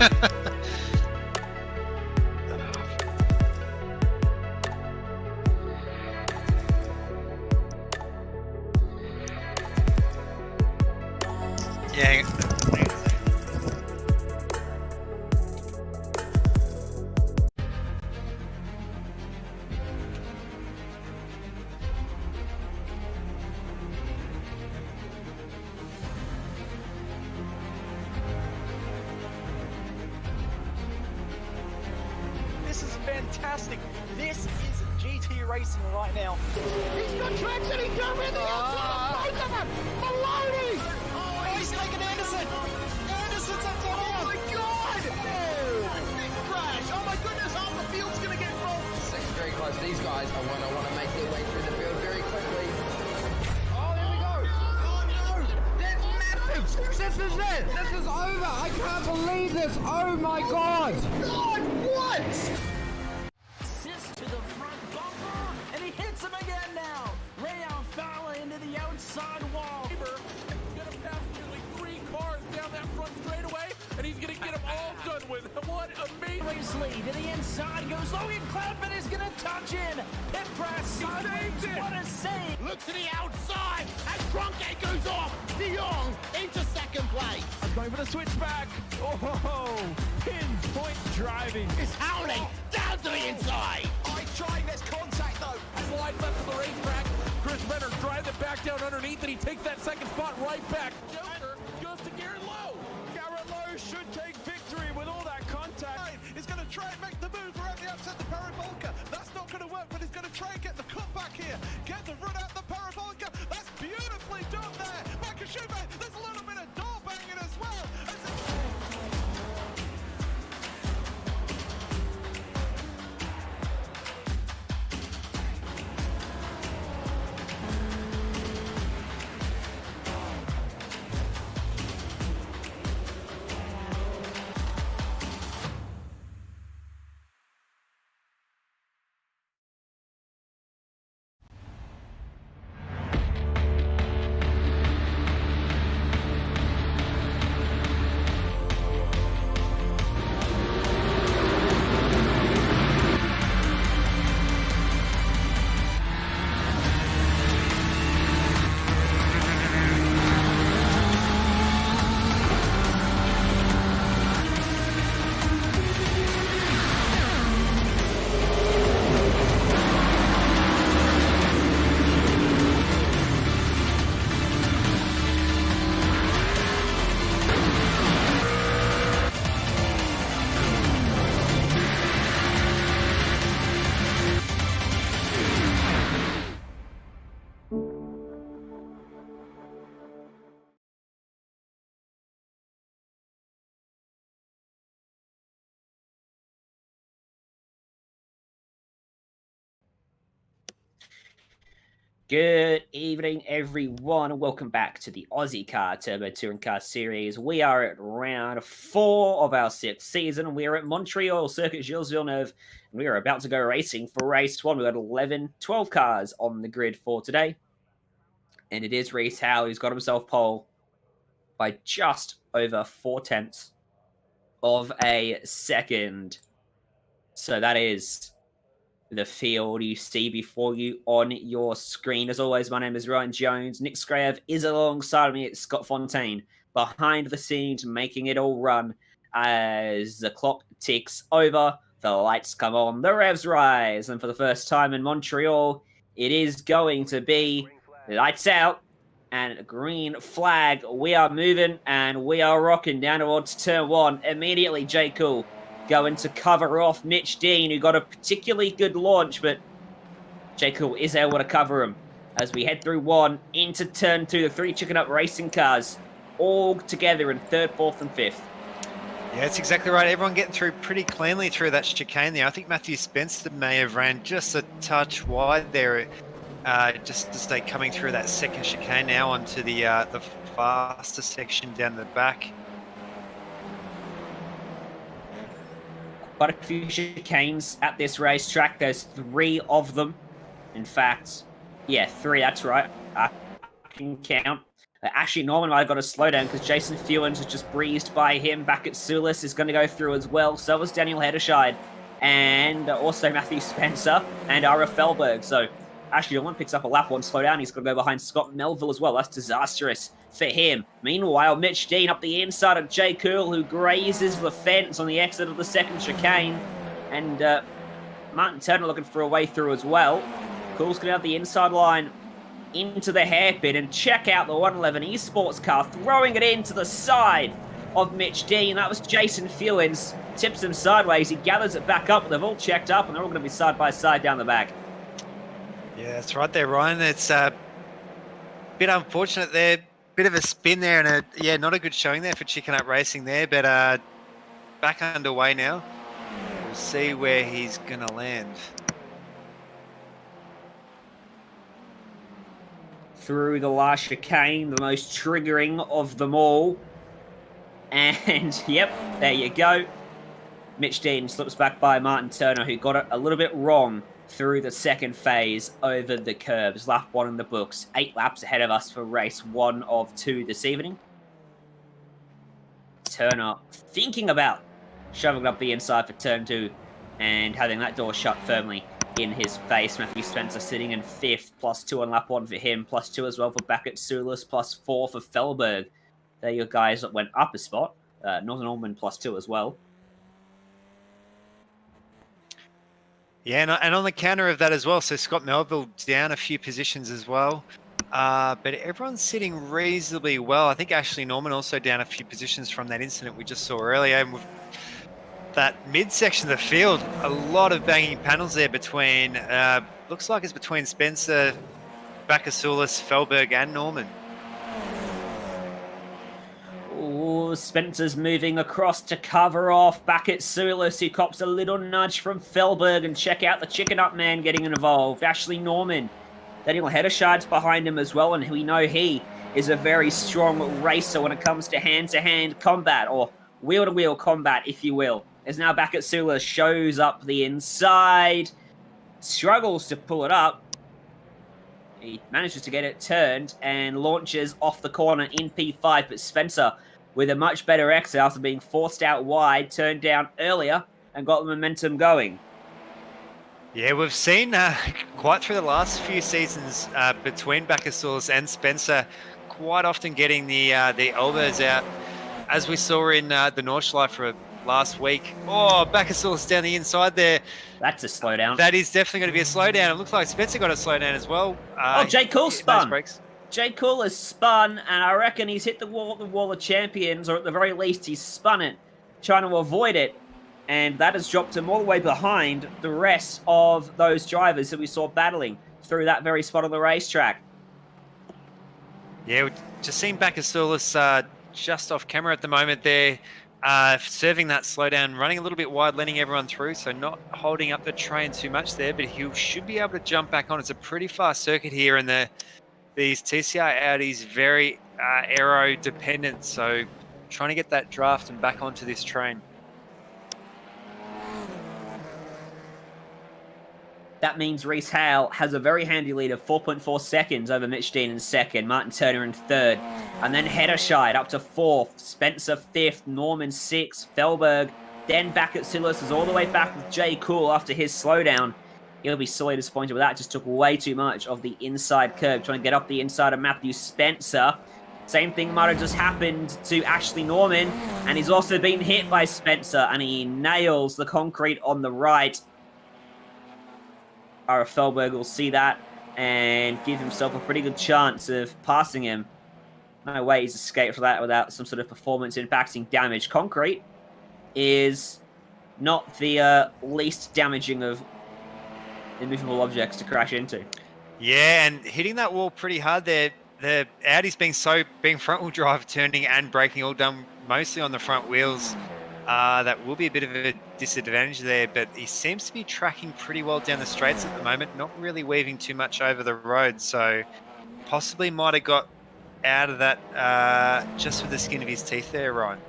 Yeah. This is fantastic. This is GT racing right now. He's got traction, he's going the outside, both of them! Maloney! Oh, he's taking Anderson. Anderson's up to him. Oh my God! Big crash! Oh my goodness, half the field's gonna get rolled! Second very close. These guys are want to make their way through the field very quickly. Oh, there we go! Oh no! That's massive! This is it! This is over! I can't believe this! Oh my God! God, what? Assist to the front bumper, and he hits him again now. Rayon Fowler into the outside wall. He's gonna pass nearly 3 cars down that front straightaway, and he's gonna get them all done with. What amazing! Lee to the inside goes Logan Cloudman is gonna touch in. Pit press sideways. What a save! Look to the outside as Cronkite goes off. De Jong into second place. Going for the switchback. Oh, pinpoint driving. It's Howling down to the inside. I trying this contact though. Slide left to the racetrack. Chris Renner drives it back down underneath, and he takes that second spot right back. Joker goes to Garrett Lowe. Garrett Lowe should take victory with all that contact. He's going to try and make the move around the outside the Paravolca. That's not going to work, but he's going to try and get the cut back here. Get the run out the Paravolca. That's beautifully done there. Makashuba, there's a little bit of door banging as well. Good evening, everyone, and welcome back to the Ozicar Turbo Touring Car Series. We are at round 4 of our 6th season. We are at Montreal Circuit Gilles Villeneuve, and we are about to go racing for race 1. We've got 12 cars on the grid for today. And it is Reese Howe who's got himself pole by just over 4/10 of a second. So that is the field you see before you on your screen. As always, my name is Ryan Jones. Nick Scrayev is alongside me. It's Scott Fontaine behind the scenes, making it all run as the clock ticks over, the lights come on, the revs rise, and for the first time in Montreal, it is going to be lights out and a green flag. We are moving and we are rocking down towards turn 1. Immediately, J. Cool going to cover off Mitch Dean, who got a particularly good launch, but J. Cool is able to cover him as we head through 1 into turn 2. The 3 Chicken Up racing cars all together in 3rd, 4th, and 5th. Yeah, that's exactly right. Everyone getting through pretty cleanly through that chicane there. I think Matthew Spencer may have ran just a touch wide there, just to stay coming through that second chicane now onto the faster section down the back. Quite a few chicanes at this racetrack. There's 3 of them. In fact, yeah, 3, that's right. can count. Ashley Norman might have got a slowdown because Jason Fewens has just breezed by him. Back at Sulis is going to go through as well. So was Daniel Hederscheid. And also Matthew Spencer and Ara Felberg. So Ashley Norman picks up a lap 1 slowdown. He's going to go behind Scott Melville as well. That's disastrous for him. Meanwhile, Mitch Dean up the inside of Jay Cool, who grazes the fence on the exit of the second chicane. And Martin Turner looking for a way through as well. Cool's going out the inside line into the hairpin, and check out the 111 Esports car throwing it into the side of Mitch Dean. That was Jason Fewens. Tips him sideways. He gathers it back up. They've all checked up, and they're all going to be side by side down the back. Yeah, that's right there, Ryan. It's a bit unfortunate there. Bit of a spin there, and not a good showing there for Chicken Up Racing there, but back underway now. We'll see where he's going to land. Through the last chicane, the most triggering of them all. And, yep, there you go. Mitch Dean slips back by Martin Turner, who got it a little bit wrong through the second phase over the curbs. Lap 1 in the books. 8 laps ahead of us for race 1 of 2 this evening. Turner thinking about shoving up the inside for turn 2 and having that door shut firmly in his face. Matthew Spencer sitting in 5th, +2 on lap 1 for him, +2 as well for Beckett Sulis, +4 for Felberg. They're your guys that went up a spot. Northern Norman +2 as well. Yeah, and on the counter of that as well, so Scott Melville down a few positions as well. But everyone's sitting reasonably well. I think Ashley Norman also down a few positions from that incident we just saw earlier. And with that midsection of the field, a lot of banging panels there between, looks like it's between Spencer, Bakasulis, Felberg and Norman. Ooh, Spencer's moving across to cover off back at Sulis, who cops a little nudge from Felberg, and check out the Chicken Up man getting involved. Ashley Norman. Daniel Hederscheid's behind him as well, and we know he is a very strong racer when it comes to hand-to-hand combat, or wheel-to-wheel combat, if you will. Is now back at Sulis, shows up the inside, struggles to pull it up. He manages to get it turned and launches off the corner in P5, but Spencer with a much better exit after being forced out wide, turned down earlier and got the momentum going. Yeah, we've seen quite through the last few seasons between Bakasulis and Spencer quite often getting the elbows out, as we saw in the Nordschleife for last week. Oh, Bakasulis down the inside there. That's a slowdown. That is definitely going to be a slowdown. It looks like Spencer got a slowdown as well. Jay Cool spun. Brakes. Jay Cool has spun, and I reckon he's hit the wall of champions, or at the very least he's spun it, trying to avoid it. And that has dropped him all the way behind the rest of those drivers that we saw battling through that very spot of the racetrack. Yeah, we've just seen Bakasulis just off camera at the moment there, serving that slowdown, running a little bit wide, letting everyone through, so not holding up the train too much there, but he should be able to jump back on. It's a pretty fast circuit here, and these TCR Audis very aero dependent, so trying to get that draft and back onto this train. That means Reese Hale has a very handy lead of 4.4 seconds over Mitch Dean in second, Martin Turner in third, and then Hederscheid up to fourth, Spencer fifth, Norman sixth, Felberg, then back at Silas is all the way back with Jay Cool after his slowdown. He'll be sorely disappointed with that. Just took way too much of the inside curve, trying to get up the inside of Matthew Spencer. Same thing might have just happened to Ashley Norman, and he's also been hit by Spencer, and he nails the concrete on the right. Ara Felberg will see that and give himself a pretty good chance of passing him. No way he's escaped from that without some sort of performance impacting damage. Concrete is not the least damaging of immovable objects to crash into. Yeah, and hitting that wall pretty hard there. The Audi's being front-wheel drive, turning and braking, all done mostly on the front wheels. That will be a bit of a disadvantage there, but he seems to be tracking pretty well down the straights at the moment, not really weaving too much over the road, so possibly might have got out of that just with the skin of his teeth there, Ryan.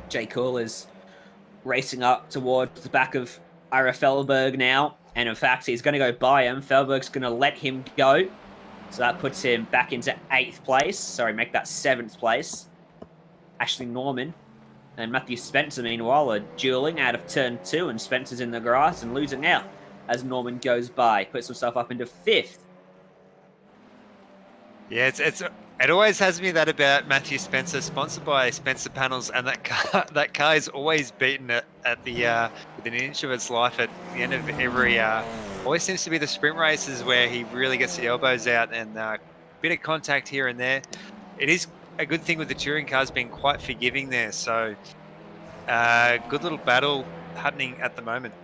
Jay Cool is racing up towards the back of Ira Felberg now. And in fact, he's going to go by him. Felberg's going to let him go. So that puts him back into 8th place. Sorry, make that 7th place. Ashley Norman and Matthew Spencer, meanwhile, are dueling out of turn 2, and Spencer's in the grass and losing out as Norman goes by. Puts himself up into 5th. Yeah, it always has me that about Matthew Spencer, sponsored by Spencer Panels, and that car is always beaten at the within an inch of its life at the end of every. Always seems to be the sprint races where he really gets the elbows out and a bit of contact here and there. It is a good thing with the touring cars being quite forgiving there. So, good little battle happening at the moment.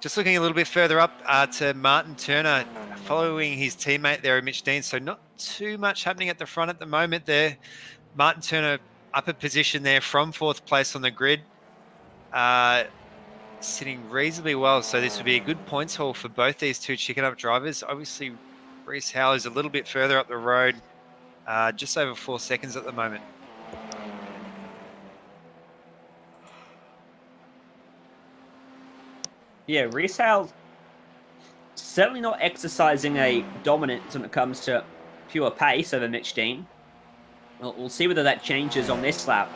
Just looking a little bit further up to Martin Turner, following his teammate there, Mitch Dean. So not too much happening at the front at the moment there. Martin Turner up a position there from 4th place on the grid, sitting reasonably well. So this would be a good points haul for both these two chicken up drivers. Obviously, Reese Howell is a little bit further up the road, just over 4 seconds at the moment. Yeah, Reese Howell's certainly not exercising a dominance when it comes to pure pace over Mitch Dean. We'll see whether that changes on this lap,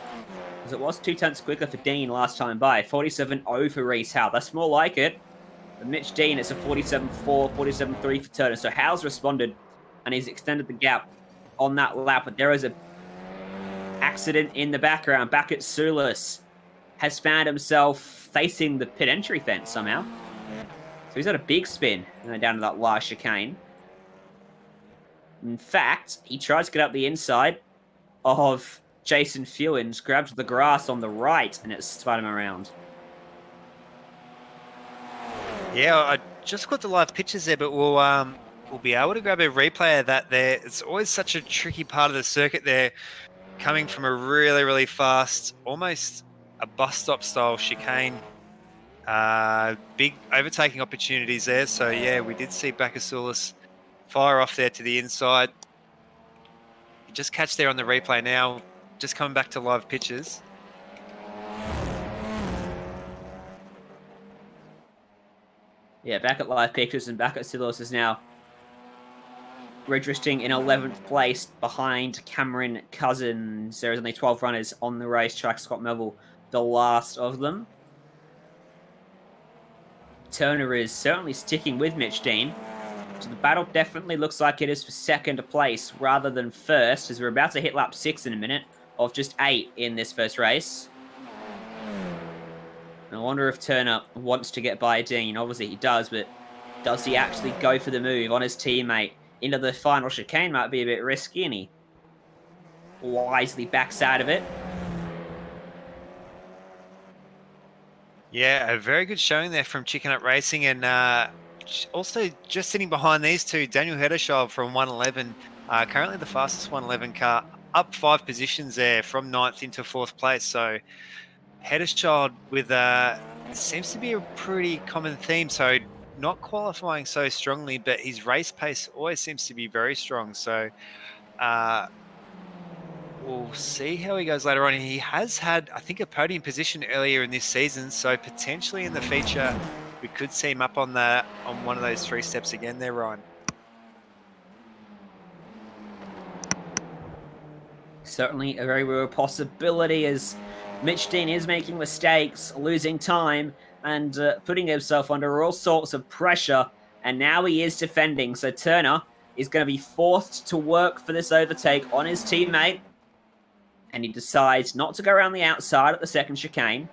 because it was 2 tenths quicker for Dean last time by. 47.0 for Reese Howell. That's more like it. But Mitch Dean, it's a 47.4, 47.3 for Turner. So Howell's responded, and he's extended the gap on that lap. But there is a accident in the background. Back at Sulis has found himself facing the pit entry fence somehow. So he's had a big spin down to that last chicane. In fact, he tries to get up the inside of Jason Fewins, grabs the grass on the right, and it spun him around. Yeah, I just got the live pictures there, but we'll be able to grab a replay of that there. It's always such a tricky part of the circuit there, coming from a really, really fast, almost a bus stop style chicane. Big overtaking opportunities there. So yeah, we did see Bakasulis fire off there to the inside. You just catch there on the replay now, just coming back to live pictures. Yeah, back at live pictures, and back at Silos is now registering in 11th place behind Cameron Cousins. There is only 12 runners on the racetrack. Scott Melville, the last of them. Turner is certainly sticking with Mitch Dean. So the battle definitely looks like it is for 2nd place rather than 1st, as we're about to hit lap 6 in a minute of just 8 in this first race. I wonder if Turner wants to get by Dean. Obviously he does, but does he actually go for the move on his teammate into the final chicane? Might be a bit risky, and he wisely backs out of it. Yeah, a very good showing there from Chicken Up Racing, and also just sitting behind these two, Daniel Hederschild from 111, currently the fastest 111 car, up 5 positions there from 9th into 4th place. So Hederschild with seems to be a pretty common theme. So not qualifying so strongly, but his race pace always seems to be very strong. So we'll see how he goes later on. He has had, I think, a podium position earlier in this season, so potentially in the feature we could see him up on one of those 3 steps again there, Ryan. Certainly a very real possibility, as Mitch Dean is making mistakes, losing time, and putting himself under all sorts of pressure, and now he is defending. So Turner is going to be forced to work for this overtake on his teammate, and he decides not to go around the outside at the 2nd chicane.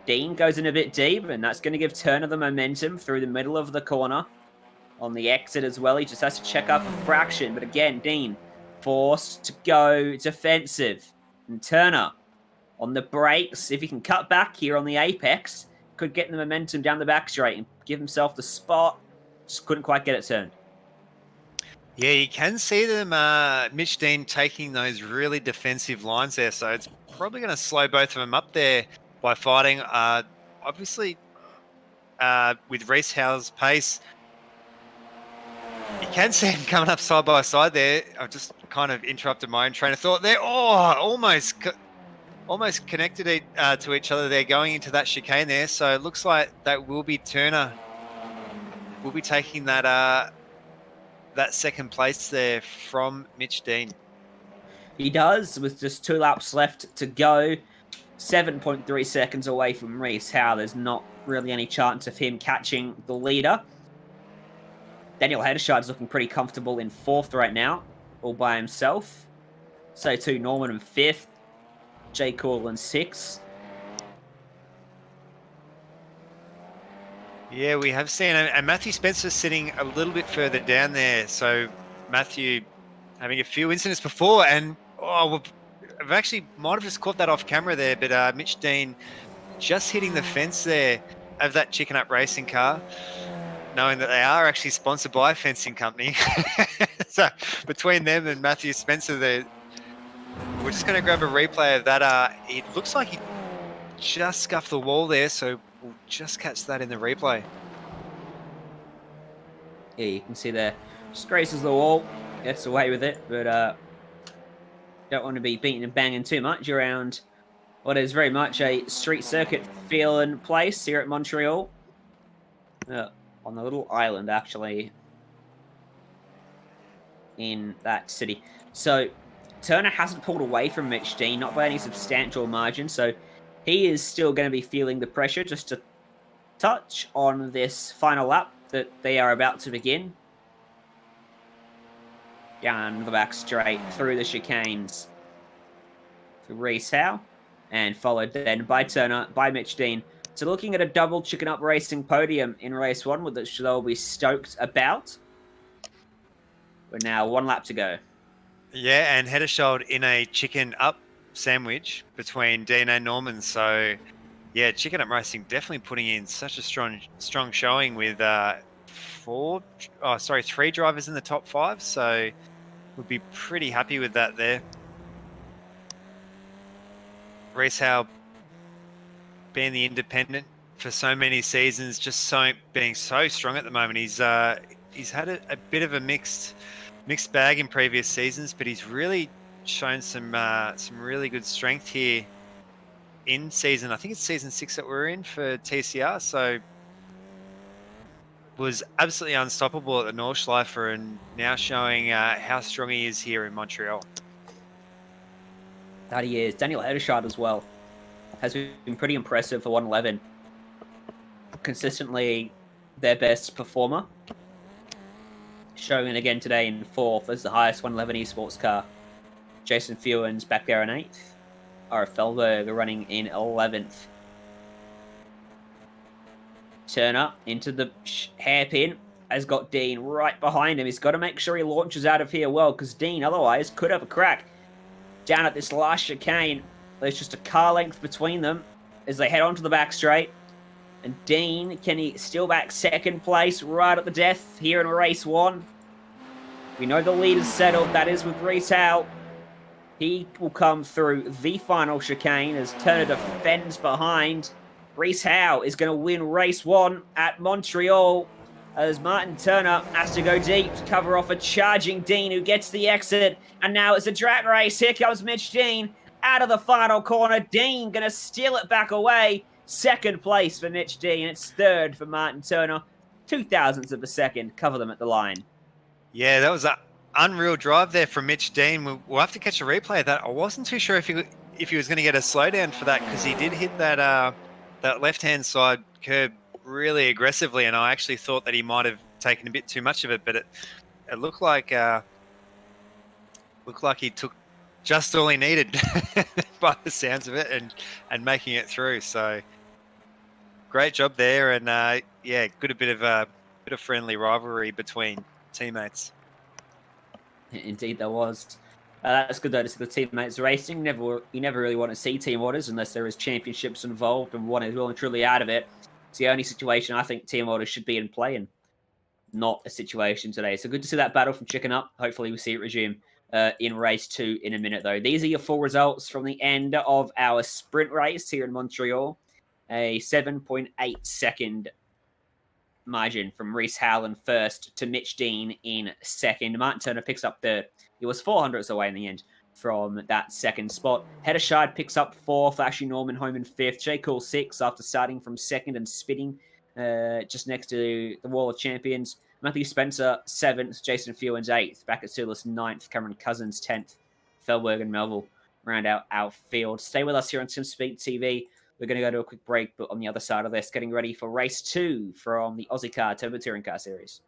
Dean goes in a bit deep, and that's going to give Turner the momentum through the middle of the corner. On the exit as well, he just has to check up a fraction, but again, Dean forced to go defensive. And Turner on the brakes, if he can cut back here on the apex, could get the momentum down the back straight and give himself the spot. Just couldn't quite get it turned. Yeah, you can see them, Mitch Dean taking those really defensive lines there, so it's probably going to slow both of them up there by fighting. Obviously, with Reese Howell's pace, you can see him coming up side by side there. I've just kind of interrupted my own train of thought there. Oh, almost almost connected to each other. They're going into that chicane there, so it looks like that will be Turner. Will be taking that that second place there from Mitch Dean. He does, with just 2 laps left to go. 7.3 seconds away from Reese Howe. There's not really any chance of him catching the leader. Daniel Hedershard's looking pretty comfortable in 4th right now, all by himself. So too Norman in 5th. Jay Cool in 6th. Yeah, we have seen, and Matthew Spencer sitting a little bit further down there. So Matthew having a few incidents before, and I've actually might have just caught that off camera there, but Mitch Dean just hitting the fence there of that Chicken Up racing car, knowing that they are actually sponsored by a fencing company. So between them and Matthew Spencer there, we're just going to grab a replay of that. It looks like he just scuffed the wall there, so we'll just catch that in the replay. Yeah, you can see there. Just graces the wall, gets away with it, but don't want to be beating and banging too much around what is very much a street circuit feeling place here at Montreal. On the little island, actually, in that city. So Turner hasn't pulled away from Mitch Dean, not by any substantial margin, so he is still going to be feeling the pressure just to touch on this final lap that they are about to begin. Down the back straight through the chicanes for Reese Howe, and followed then by Turner, by Mitch Dean. So looking at a double Chicken Up Racing podium in race 1, which they'll be stoked about. We're now 1 lap to go. Yeah, and Hederschild in a Chicken Up sandwich between Dean and Norman. So yeah, Chicken Up Racing definitely putting in such a strong showing with 3 drivers in the top 5. So we'll be pretty happy with that there. Reese Howe being the independent for so many seasons, just being so strong at the moment. He's had a bit of a mixed bag in previous seasons, but he's really shown some really good strength here in season. I think it's season 6 that we're in for TCR. So was absolutely unstoppable at the Nordschleifer, and now showing how strong he is here in Montreal. That he is. Daniel Hedershard as well has been pretty impressive for 111. Consistently their best performer. Showing it again today in 4th as the highest 111 esports car. Jason Fewens back there in 8th. R. Felberg running in 11th. Turner into the hairpin. Has got Dean right behind him. He's got to make sure he launches out of here well, because Dean otherwise could have a crack. Down at this last chicane, there's just a car length between them as they head onto the back straight. And Dean, can he steal back 2nd place right at the death here in race 1? We know the lead is settled. That is with Reese Howe. He will come through the final chicane as Turner defends behind. Reese Howe is going to win race 1 at Montreal as Martin Turner has to go deep to cover off a charging Dean who gets the exit. And now it's a drag race. Here comes Mitch Dean out of the final corner. Dean going to steal it back away. 2nd place for Mitch Dean. It's 3rd for Martin Turner. 0.02 of a second. Cover them at the line. Yeah, that was an unreal drive there from Mitch Dean. We'll have to catch a replay of that. I wasn't too sure if he was going to get a slowdown for that, because he did hit that left-hand side curb really aggressively, and I actually thought that he might have taken a bit too much of it, but it looked like he took just all he needed by the sounds of it, and making it through. So great job there, and yeah, good bit of friendly rivalry between teammates. Indeed, there was. That's good though to see the teammates racing. You never really want to see team orders unless there is championships involved and one is well and truly out of it. It's the only situation I think team orders should be in play, and not a situation today. So good to see that battle from Chicken Up. Hopefully we see it resume in race 2 in a minute though. These are your full results from the end of our sprint race here in Montreal. A 7.8 second margin from Reese Howe in 1st to Mitch Dean in 2nd. Martin Turner picks up 3rd. He was 400ths away in the end. from that second spot. Heddershide picks up 4th, Ashley Norman home in 5th, J. Cool 6th after starting from 2nd and spitting just next to the Wall of Champions. Matthew Spencer 7th, Jason Fewens 8th, back at Sulis 9th, Cameron Cousins 10th, Felberg and Melville round out our field. Stay with us here on Simspeed TV. We're going to go to a quick break, but on the other side of this, getting ready for race 2 from the Ozicar Turbo Touring Car Series.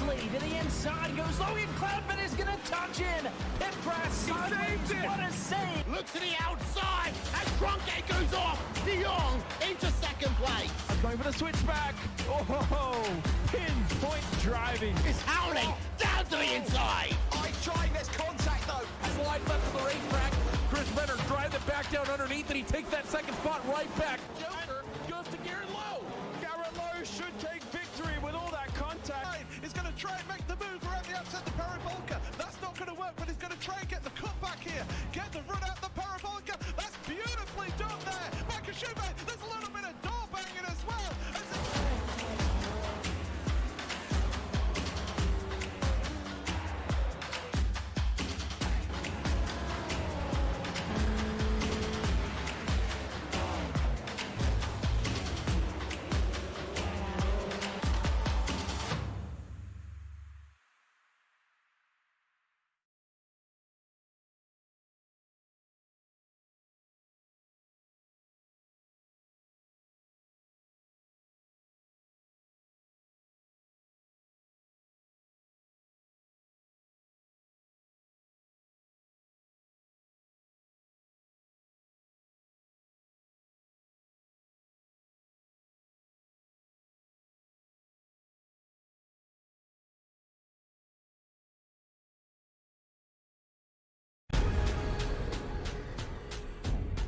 Lead to the inside goes Logan Cloudman is going to touch in. Pit press. What a save. Look to the outside as Cronkite goes off. De Jong into second place. Going for the switchback. Oh, pinpoint driving. It's howling down to the inside. Trying this contact though. Slide left to the racetrack. Chris Renner drives it back down underneath, and he takes that second spot right back. Joker goes to Garrett Lowe. Garrett Lowe should take victory with all that contact. He's going to try and make the move around the outside the Paravolca. That's not going to work, but he's going to try and get the cutback here. Get the run out the Paravolca. That's beautifully done there. Michael Schubert, there's a little bit of door banging as well.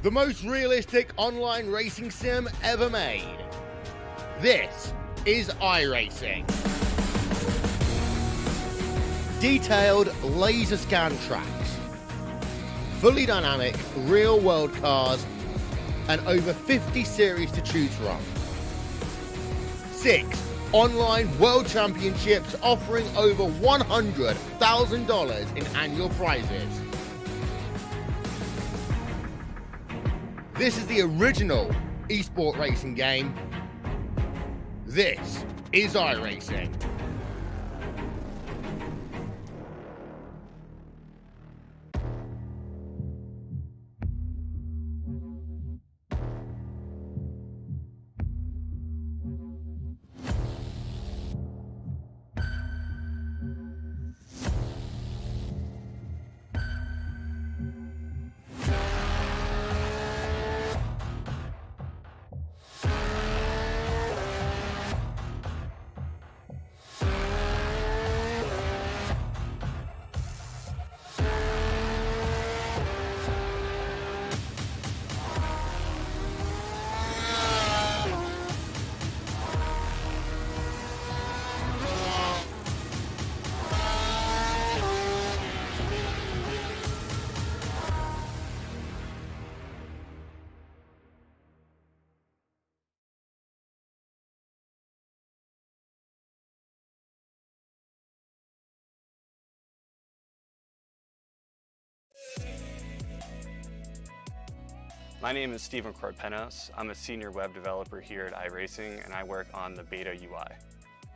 The most realistic online racing sim ever made. This is iRacing. Detailed laser scan tracks, fully dynamic real world cars, and over 50 series to choose from. 6 online world championships offering over $100,000 in annual prizes. This is the original esport racing game. This is iRacing. My name is Stephen Corpenos. I'm a senior web developer here at iRacing, and I work on the beta UI.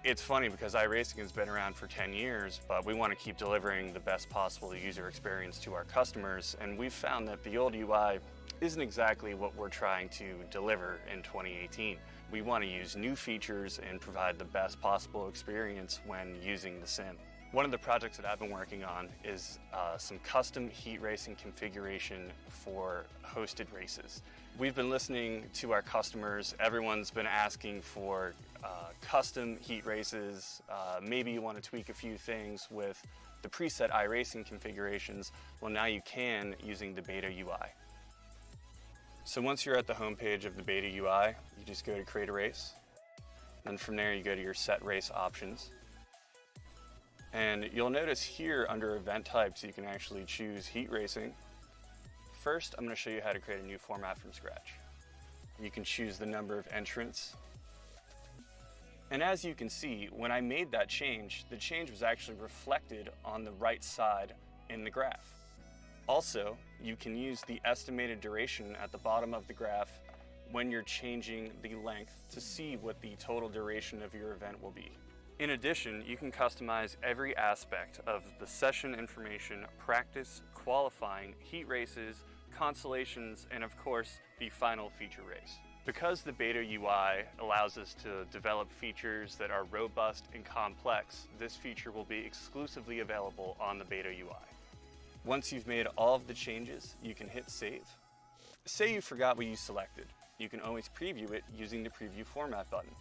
It's funny because iRacing has been around for 10 years, but we want to keep delivering the best possible user experience to our customers, and we've found that the old UI isn't exactly what we're trying to deliver in 2018. We want to use new features and provide the best possible experience when using the sim. One of the projects that I've been working on is some custom heat racing configuration for hosted races. We've been listening to our customers. Everyone's been asking for custom heat races. Maybe you want to tweak a few things with the preset iRacing configurations. Well, now you can using the beta UI. So once you're at the home page of the beta UI, you just go to create a race. Then from there you go to your set race options. And you'll notice here under event types you can actually choose heat racing. First, I'm going to show you how to create a new format from scratch. You can choose the number of entrants. And as you can see, when I made that change, the change was actually reflected on the right side in the graph. Also, you can use the estimated duration at the bottom of the graph when you're changing the length to see what the total duration of your event will be. In addition, you can customize every aspect of the session information, practice, qualifying, heat races, consolations, and of course, the final feature race. Because the beta UI allows us to develop features that are robust and complex, this feature will be exclusively available on the beta UI. Once you've made all of the changes, you can hit save. Say you forgot what you selected. You can always preview it using the preview format button.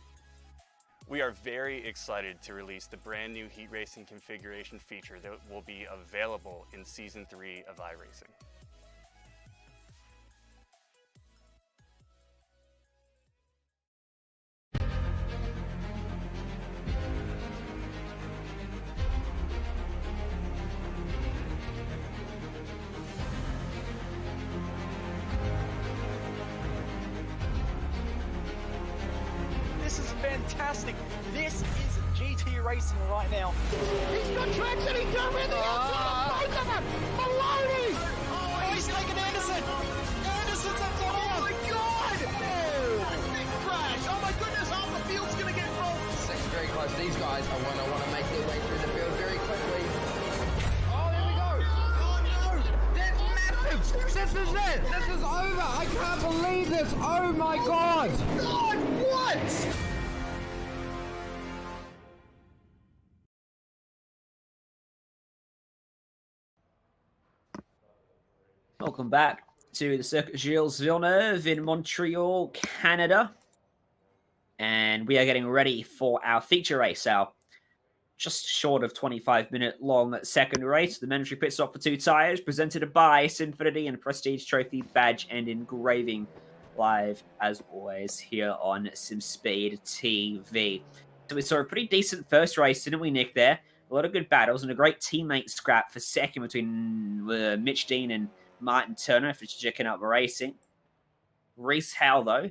We are very excited to release the brand new heat racing configuration feature that will be available in Season 3 of iRacing. This is fantastic. This is GT racing right now. He's got traction, he's got with the outside, both of them! Maloney! Oh, he's taken Anderson. Anderson's up to Oh my god! big crash. Oh my goodness, half the field's going to get rolled. It's very close. These guys are going to want to make their way through the field very quickly. Oh, there we go. Oh no! That's massive! This is it! This is over! I can't believe this! Oh my god! God, what? Welcome back to the Circuit Gilles Villeneuve in Montreal, Canada. And we are getting ready for our feature race, our just short of 25-minute long second race. The mandatory pit stop for 2 tires, presented by Sinfinity and Prestige Trophy Badge and Engraving, live as always here on Simspeed TV. So we saw a pretty decent first race, didn't we, Nick, there? A lot of good battles and a great teammate scrap for second between Mitch Dean and Martin Turner for checking out the racing. Reese Howe, though,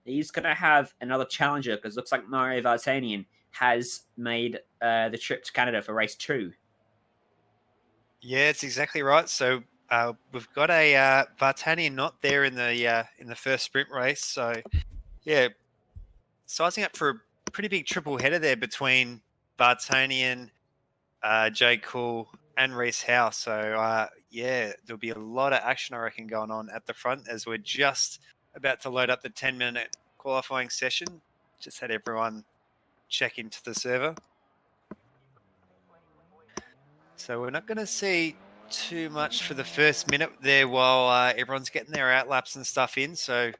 he's going to have another challenger because it looks like Mario Vartanian has made the trip to Canada for race 2. Yeah, it's exactly right. So we've got a Vartanian not there in the first sprint race. So yeah, sizing up for a pretty big triple header there between Vartanian, Jay Cool, and Reese Howe. So yeah, there'll be a lot of action, I reckon, going on at the front as we're just about to load up the 10-minute qualifying session. Just had everyone check into the server. So we're not going to see too much for the first minute there while everyone's getting their outlaps and stuff in. So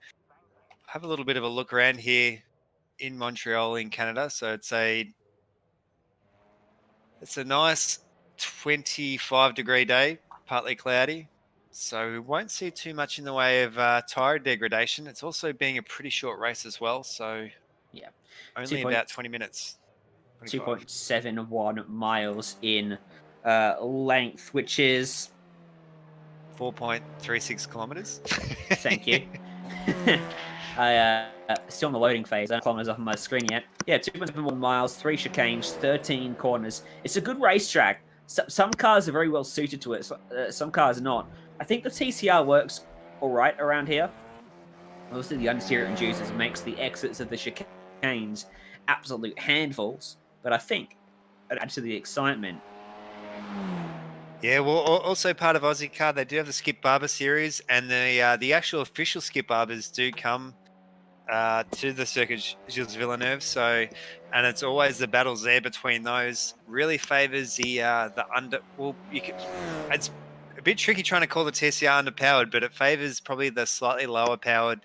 have a little bit of a look around here in Montreal in Canada. So it's a nice 25-degree day, partly cloudy. So we won't see too much in the way of tire degradation. It's also being a pretty short race as well. So Yeah, only about 20 minutes. 2.71 miles in length, which is 4.36 kilometers. Thank you. I still in the loading phase. I don't kilometers up on my screen yet. Yeah, 2.71 miles, 3 chicanes, 13 corners. It's a good racetrack. Some cars are very well suited to it. Some cars are not. I think the TCR works all right around here. Obviously, the understeer it induces makes the exits of the chicanes absolute handfuls. but I think it adds to the excitement. Yeah, well, also part of Ozicar, they do have the Skip Barber series, and the actual official Skip Barbers do come to the Circuit Gilles Villeneuve. So, and it's always the battles there between those. Really favors the under. Well, it's a bit tricky trying to call the TCR underpowered, but it favors probably the slightly lower powered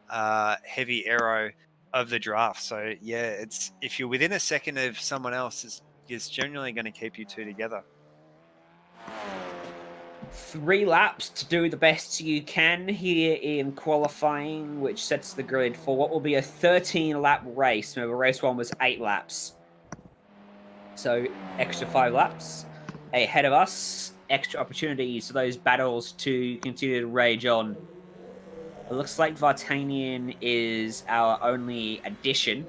heavy aero of the draft. So yeah, it's if you're within a second of someone else, it's generally going to keep you two together. 3 laps to do the best you can here in qualifying, which sets the grid for what will be a 13-lap race. Remember, race 1 was 8 laps. So, extra 5 laps ahead of us. Extra opportunities for those battles to continue to rage on. It looks like Vartanian is our only addition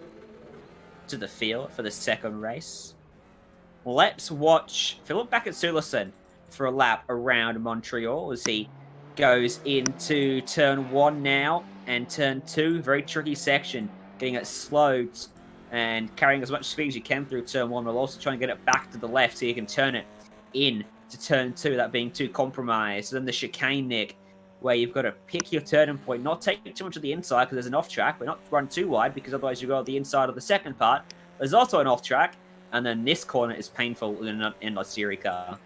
to the field for the second race. Let's watch Philip Bakatsulis for a lap around Montreal as he goes into turn 1 now and turn 2. Very tricky section, getting it slowed and carrying as much speed as you can through turn 1 while also trying to get it back to the left so you can turn it in to turn 2, that being too compromised. Then the chicane, Nick, where you've got to pick your turning point, not take too much of the inside because there's an off track, but not run too wide because otherwise you go on the inside of the second part. There's also an off track, and then this corner is painful in a Ozicar.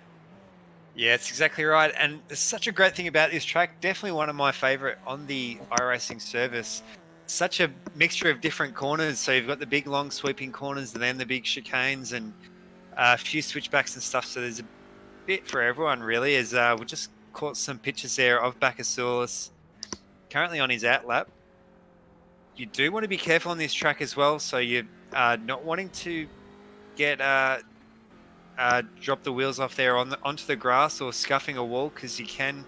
Yeah, it's exactly right. And there's such a great thing about this track. Definitely one of my favorite on the iRacing service. Such a mixture of different corners. So you've got the big, long, sweeping corners and then the big chicanes and a few switchbacks and stuff. So there's a bit for everyone, really. As we just caught some pictures there of Bakatsulis currently on his out lap. You do want to be careful on this track as well. So you're not wanting to get... drop the wheels off there onto the grass or scuffing a wall because you can.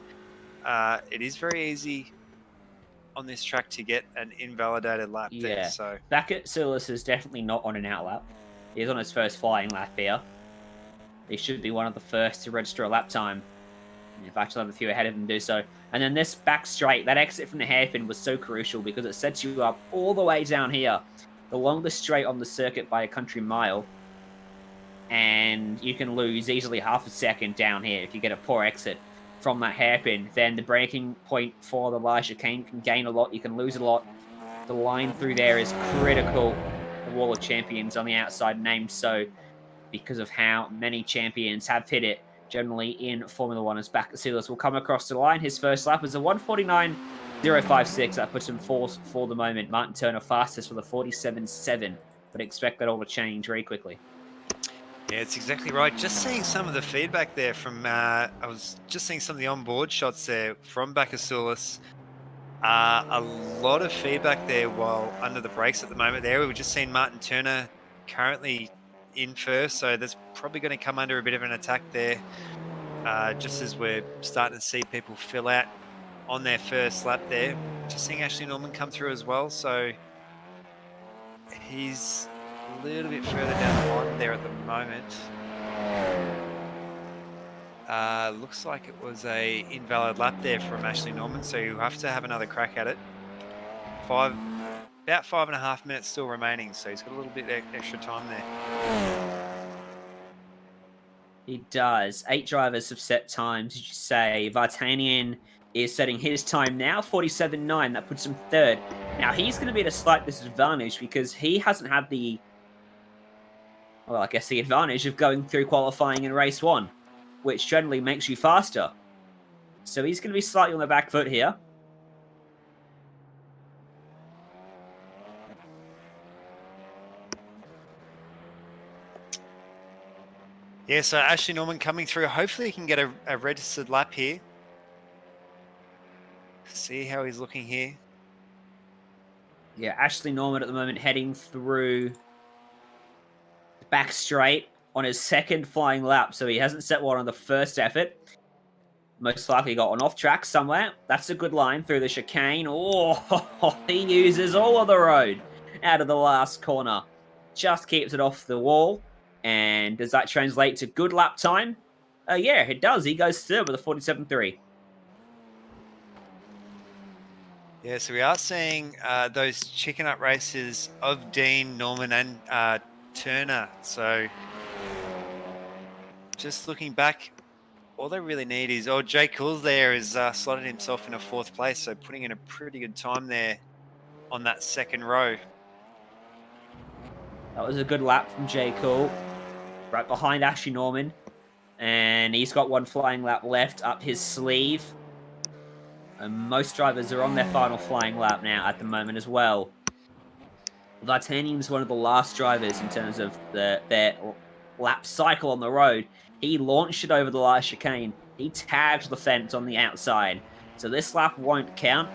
It is very easy on this track to get an invalidated lap there. So Bakatsulis is definitely not on an out lap. He's on his first flying lap here. He should be one of the first to register a lap time. In fact, I'll have a few ahead of him do so. And then this back straight, that exit from the hairpin was so crucial because it sets you up all the way down here. The longest straight on the circuit by a country mile. And you can lose easily half a second down here if you get a poor exit from that hairpin. Then the braking point for the large chicane can gain a lot, you can lose a lot. The line through there is critical. The Wall of Champions on the outside named so because of how many champions have hit it generally in Formula 1 as Bakatsulis will come across the line. His first lap is a 1:49.056. That puts him fourth for the moment. Martin Turner fastest for the 47.7, but expect that all to change very quickly. yeah, it's exactly right. Just seeing some of the feedback there from, I was just seeing some of the onboard shots there from Bakatsulis. A lot of feedback there while under the brakes at the moment there. We've just seen Martin Turner currently in first, so that's probably going to come under a bit of an attack there. Just as we're starting to see people fill out on their first lap there. Just seeing Ashley Norman come through as well, so he's a little bit further down the line there at the moment. Looks like it was a invalid lap there from Ashley Norman, so you'll have to have another crack at it. About 5.5 minutes still remaining, so he's got a little bit extra time there. He does. 8 drivers have set times, as you say. Vartanian is setting his time now, 47.9. That puts him third. Now, he's going to be at a slight disadvantage because he hasn't had the, well, I guess the advantage of going through qualifying in race 1, which generally makes you faster. So he's going to be slightly on the back foot here. Yeah, so Ashley Norman coming through. Hopefully he can get a registered lap here. See how he's looking here. Yeah, Ashley Norman at the moment heading through the back straight on his second flying lap. So he hasn't set one on the first effort. Most likely got one off track somewhere. That's a good line through the chicane. Oh, he uses all of the road out of the last corner. Just keeps it off the wall. And does that translate to good lap time? Yeah, it does. He goes third with a 47.3. Yeah, so we are seeing those chicken up races of Dean, Norman, and Turner. So just looking back, all they really need is, Jay Cool there is slotted himself in a 4th place, so putting in a pretty good time there on that second row. That was a good lap from J. Cool, right behind Ashley Norman. And he's got one flying lap left up his sleeve. And most drivers are on their final flying lap now at the moment as well. Vartanian's one of the last drivers in terms of their lap cycle on the road. He launched it over the last chicane. He tagged the fence on the outside. So this lap won't count.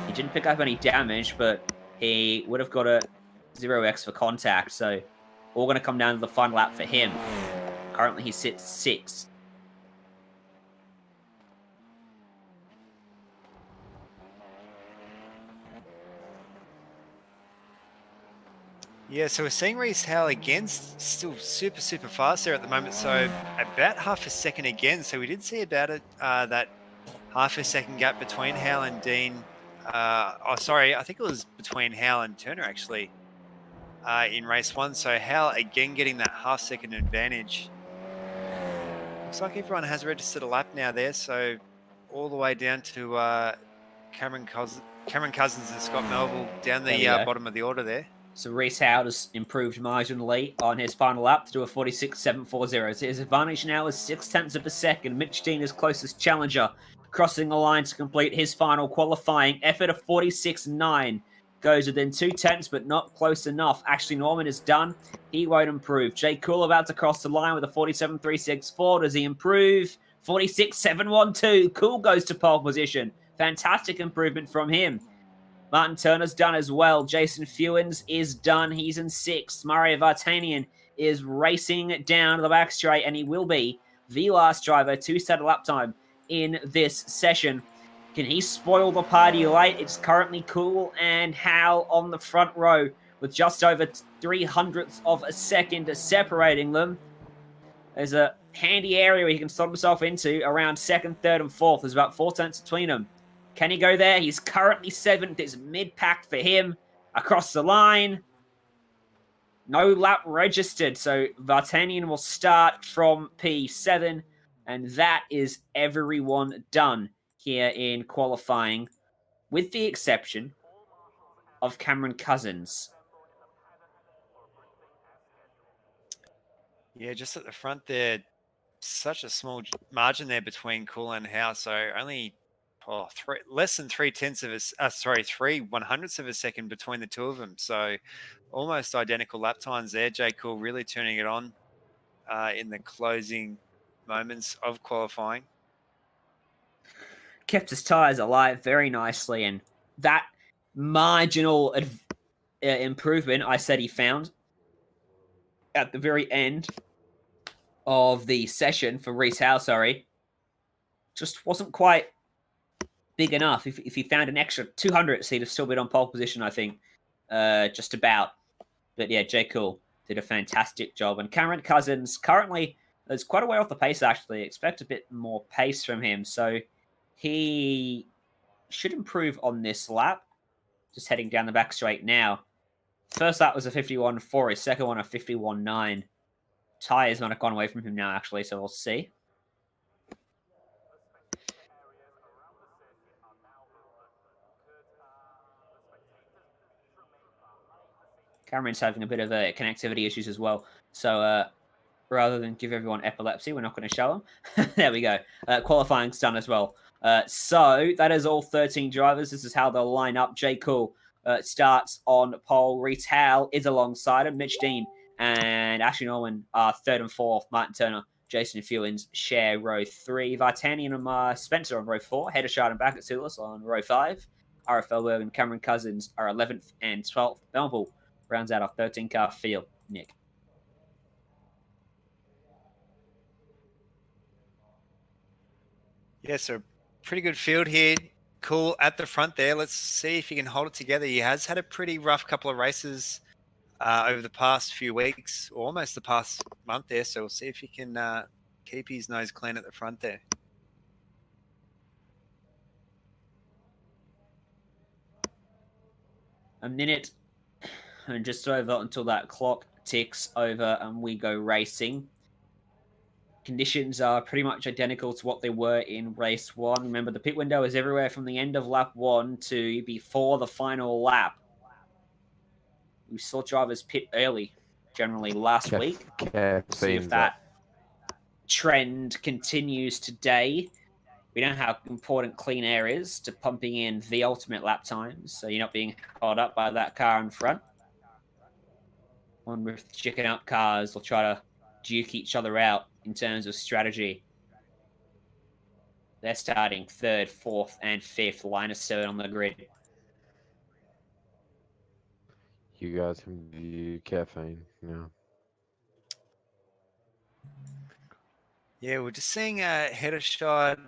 He didn't pick up any damage, but he would have got a 0x for contact. So all going to come down to the final lap for him. Currently he sits 6th. Yeah, so we're seeing Reese Howell again, still super fast there at the moment. So about half a second again. So we did see about that half a second gap between Howell and Dean. I think it was between Howell and Turner actually in race 1. So Howell again getting that half-second advantage. Looks like everyone has registered a lap now there. So all the way down to Cameron Cousins and Scott Melville down the bottom of the order there. So Reese Howard has improved marginally on his final lap to do a 46.740. So his advantage now is 0.6 of a second. Mitch Dean is closest challenger, crossing the line to complete his final qualifying effort of 46.9. Goes within 0.2, but not close enough. Ashley Norman is done. He won't improve. Jay Cool about to cross the line with a 47.364. Does he improve? 46.712. Cool goes to pole position. Fantastic improvement from him. Martin Turner's done as well. Jason Fewens is done. He's in 6th. Mario Vartanian is racing down the back straight, and he will be the last driver to set a lap time in this session. Can he spoil the party late? It's currently Cool and Hal on the front row with just over 0.03 of a second separating them. There's a handy area where he can slot himself into around 2nd, 3rd, and 4th. There's about 4 tenths between them. Can he go there? He's currently 7th. It's mid-pack for him. Across the line. No lap registered. So Vartanian will start from P7. And that is everyone done here in qualifying. With the exception of Cameron Cousins. Yeah, just at the front there. Such a small margin there between Cool and Howe. So only... less than 3/10 of a 3/100ths of a second between the two of them. So almost identical lap times there. Jay Cool really turning it on in the closing moments of qualifying. Kept his tyres alive very nicely, and that marginal improvement I said he found at the very end of the session for Reese Howe, just wasn't quite big enough. If he found an extra 200, he'd have still been on pole position, I think. Just about. But yeah, J. Cool did a fantastic job. And Cameron Cousins currently is quite a way off the pace, actually. Expect a bit more pace from him. So he should improve on this lap. Just heading down the back straight now. First lap was a 51.4. His second one a 51.9. Tyres might have gone away from him now, actually, so we'll see. Cameron's having a bit of connectivity issues as well. So rather than give everyone epilepsy, we're not going to show them. There we go. Qualifying's done as well. So that is all 13 drivers. This is how they'll line up. J. Cool starts on pole. Reese Howell is alongside him. Mitch Dean and Ashley Norman are 3rd and 4th. Martin Turner, Jason Fewens share row 3. Vartanian and Spencer on row 4. Heddershard and back at Sulis on row 5. RFL Berg and Cameron Cousins are 11th and 12th. Melville rounds out our 13-car field. Nick. Yeah, so pretty good field here. Cool at the front there. Let's see if he can hold it together. He has had a pretty rough couple of races over the past few weeks, or almost the past month there. So we'll see if he can keep his nose clean at the front there. A minute and just over until that clock ticks over and we go racing. Conditions are pretty much identical to what they were in race 1. Remember, the pit window is everywhere from the end of lap 1 to before the final lap. We saw drivers pit early, generally last week. See if that trend continues today. We know how important clean air is to pumping in the ultimate lap times, so you're not being held up by that car in front. One with chicken up cars will try to duke each other out in terms of strategy. They're starting 3rd, 4th, and 5th, line of 7 on the grid. You guys can view caffeine. Yeah. Yeah, we're just seeing a header shot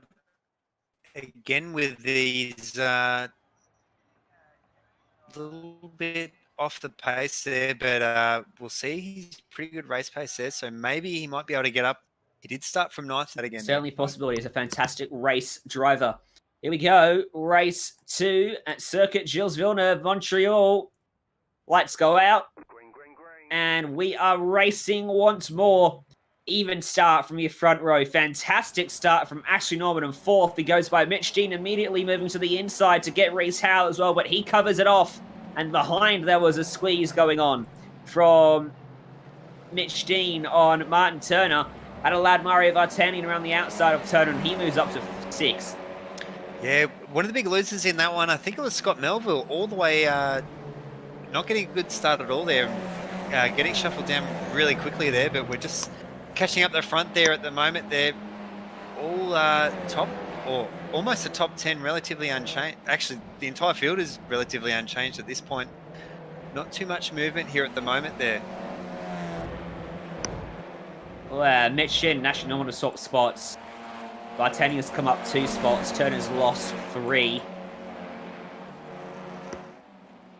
again with these little bit off the pace there, but we'll see. He's pretty good race pace there, so maybe he might be able to get up. He did start from 9th again. Certainly possible. He's a fantastic race driver. Here we go. Race 2 at Circuit Gilles Villeneuve, Montreal. Lights go out. And we are racing once more. Even start from your front row. Fantastic start from Ashley Norman in 4th. He goes by Mitch Dean, immediately moving to the inside to get Reese Howell as well, but he covers it off. And behind there was a squeeze going on from Mitch Dean on Martin Turner. That allowed Mario Vartanian around the outside of Turner, and he moves up to 6th. Yeah, one of the big losers in that one, I think it was Scott Melville, all the way, not getting a good start at all there. Getting shuffled down really quickly there, but we're just catching up the front there at the moment. They're all top, or almost a top 10, relatively unchanged. Actually, the entire field is relatively unchanged at this point. Not too much movement here at the moment there. Well, Mitch Shin, National Norman to swap spots. Vartanian's come up 2 spots. Turner's lost 3.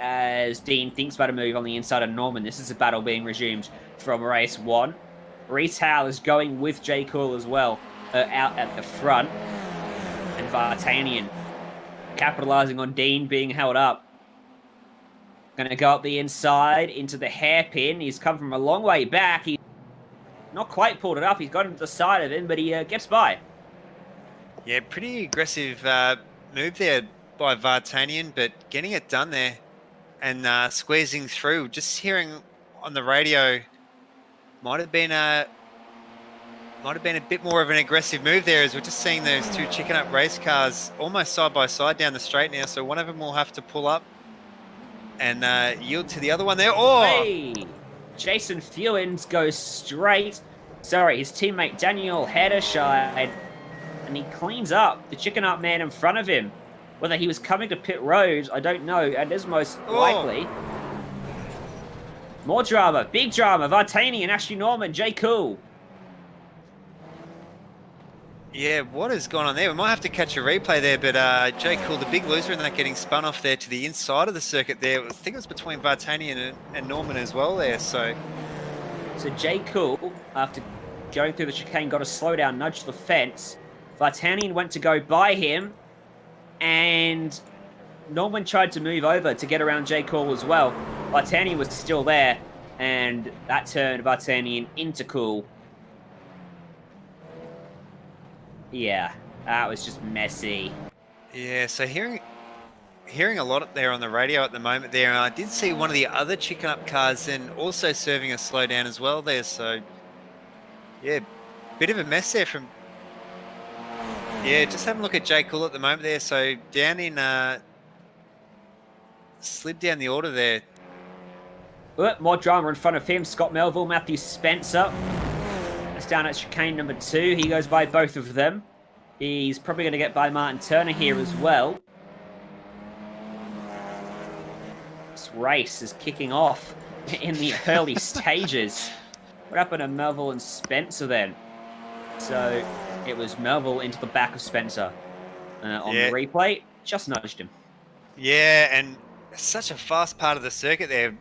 As Dean thinks about a move on the inside of Norman. This is a battle being resumed from race 1. Reese Howell is going with J. Cool as well, out at the front. And Vartanian capitalizing on Dean being held up. Going to go up the inside into the hairpin. He's come from a long way back. He's not quite pulled it up. He's got into the side of him, but he gets by. Yeah, pretty aggressive move there by Vartanian, but getting it done there and squeezing through. Just hearing on the radio, might have been a bit more of an aggressive move there, as we're just seeing those 2 chicken up race cars almost side by side down the straight now. So one of them will have to pull up and yield to the other one there. Oh! Hey! Jason Fewins goes straight. Sorry, his teammate Daniel Hederscheid. And he cleans up the chicken up man in front of him. Whether he was coming to pit road, I don't know. And is most likely. More drama. Big drama. Vartanian, Ashley Norman, J. Cool. Yeah, what has gone on there? We might have to catch a replay there, but J. Cool, the big loser in that, getting spun off there to the inside of the circuit there. I think it was between Vartanian and Norman as well there, so J. Cool, after going through the chicane, got a slowdown, nudged the fence. Vartanian went to go by him, and Norman tried to move over to get around J. Cool as well. Vartanian was still there, and that turned Vartanian into Cool. Yeah, that was just messy. yeah, so hearing a lot there on the radio at the moment there, and I did see one of the other chicken up cars then also serving a slowdown as well there, so yeah, bit of a mess there from, yeah, just having a look at J. Cool at the moment there, so down in, slid down the order there. More drama in front of him. Scott Melville, Matthew Spencer. It's down at chicane number 2. He goes by both of them. He's probably going to get by Martin Turner here as well. This race is kicking off in the early stages. What happened to Melville and Spencer then? So it was Melville into the back of Spencer. On the replay, just nudged him. Yeah, and such a fast part of the circuit there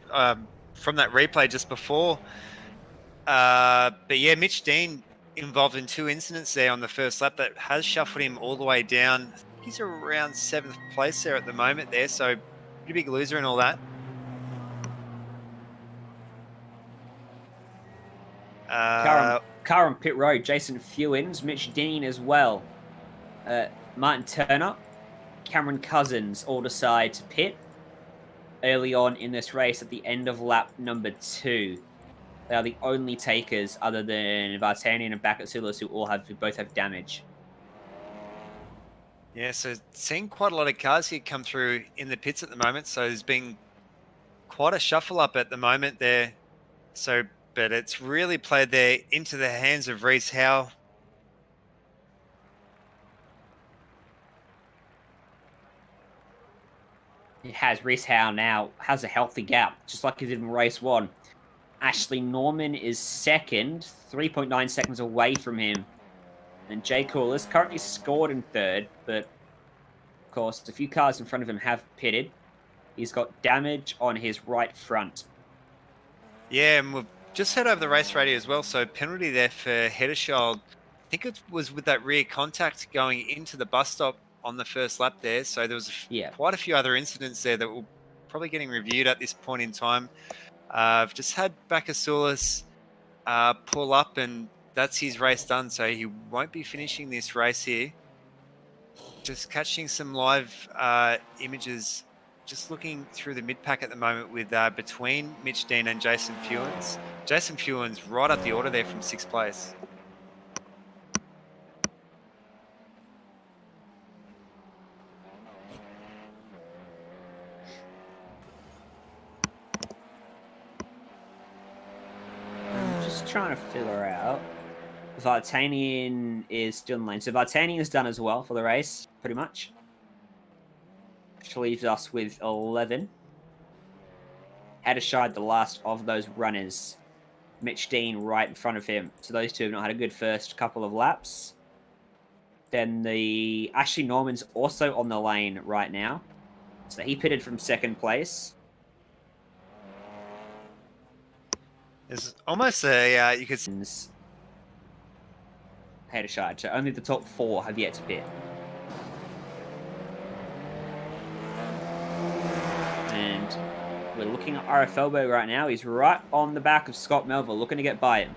from that replay just before. But yeah, Mitch Dean involved in 2 incidents there on the first lap that has shuffled him all the way down. I think he's around 7th place there at the moment there, so pretty big loser and all that. Car on pit road, Jason Fewins, Mitch Dean as well. Martin Turner, Cameron Cousins all decide to pit early on in this race at the end of lap number 2. They are the only takers other than Vartanian and Bakatsulis who both have damage. Yeah, so seeing quite a lot of cars here come through in the pits at the moment. So there's been quite a shuffle up at the moment there. So, but it's really played there into the hands of Reese Howe. It has Reese Howe now has a healthy gap, just like he did in race 1. Ashley Norman is second, 3.9 seconds away from him. And Jay Cool is currently scored in third, but of course, a few cars in front of him have pitted. He's got damage on his right front. Yeah, and we've just heard over the race radio as well. So penalty there for Hedeschild. I think it was with that rear contact going into the bus stop on the first lap there. So there was quite a few other incidents there that were probably getting reviewed at this point in time. I've just had Bakasoulis pull up, and that's his race done. So he won't be finishing this race here. Just catching some live images. Just looking through the mid-pack at the moment with between Mitch Dean and Jason Fewins. Jason Fewins right up the order there from 6th place. Just trying to figure out. Vartanian is still in lane. So Vartanian is done as well for the race, pretty much. Which leaves us with 11. Hedeshide, the last of those runners. Mitch Dean right in front of him. So those two have not had a good first couple of laps. Then the Ashley Norman's also on the lane right now. So he pitted from 2nd place. There's almost a, you could... Hedeshide. So only the top 4 have yet to pit. And we're looking at RFLbo right now. He's right on the back of Scott Melville, looking to get by him.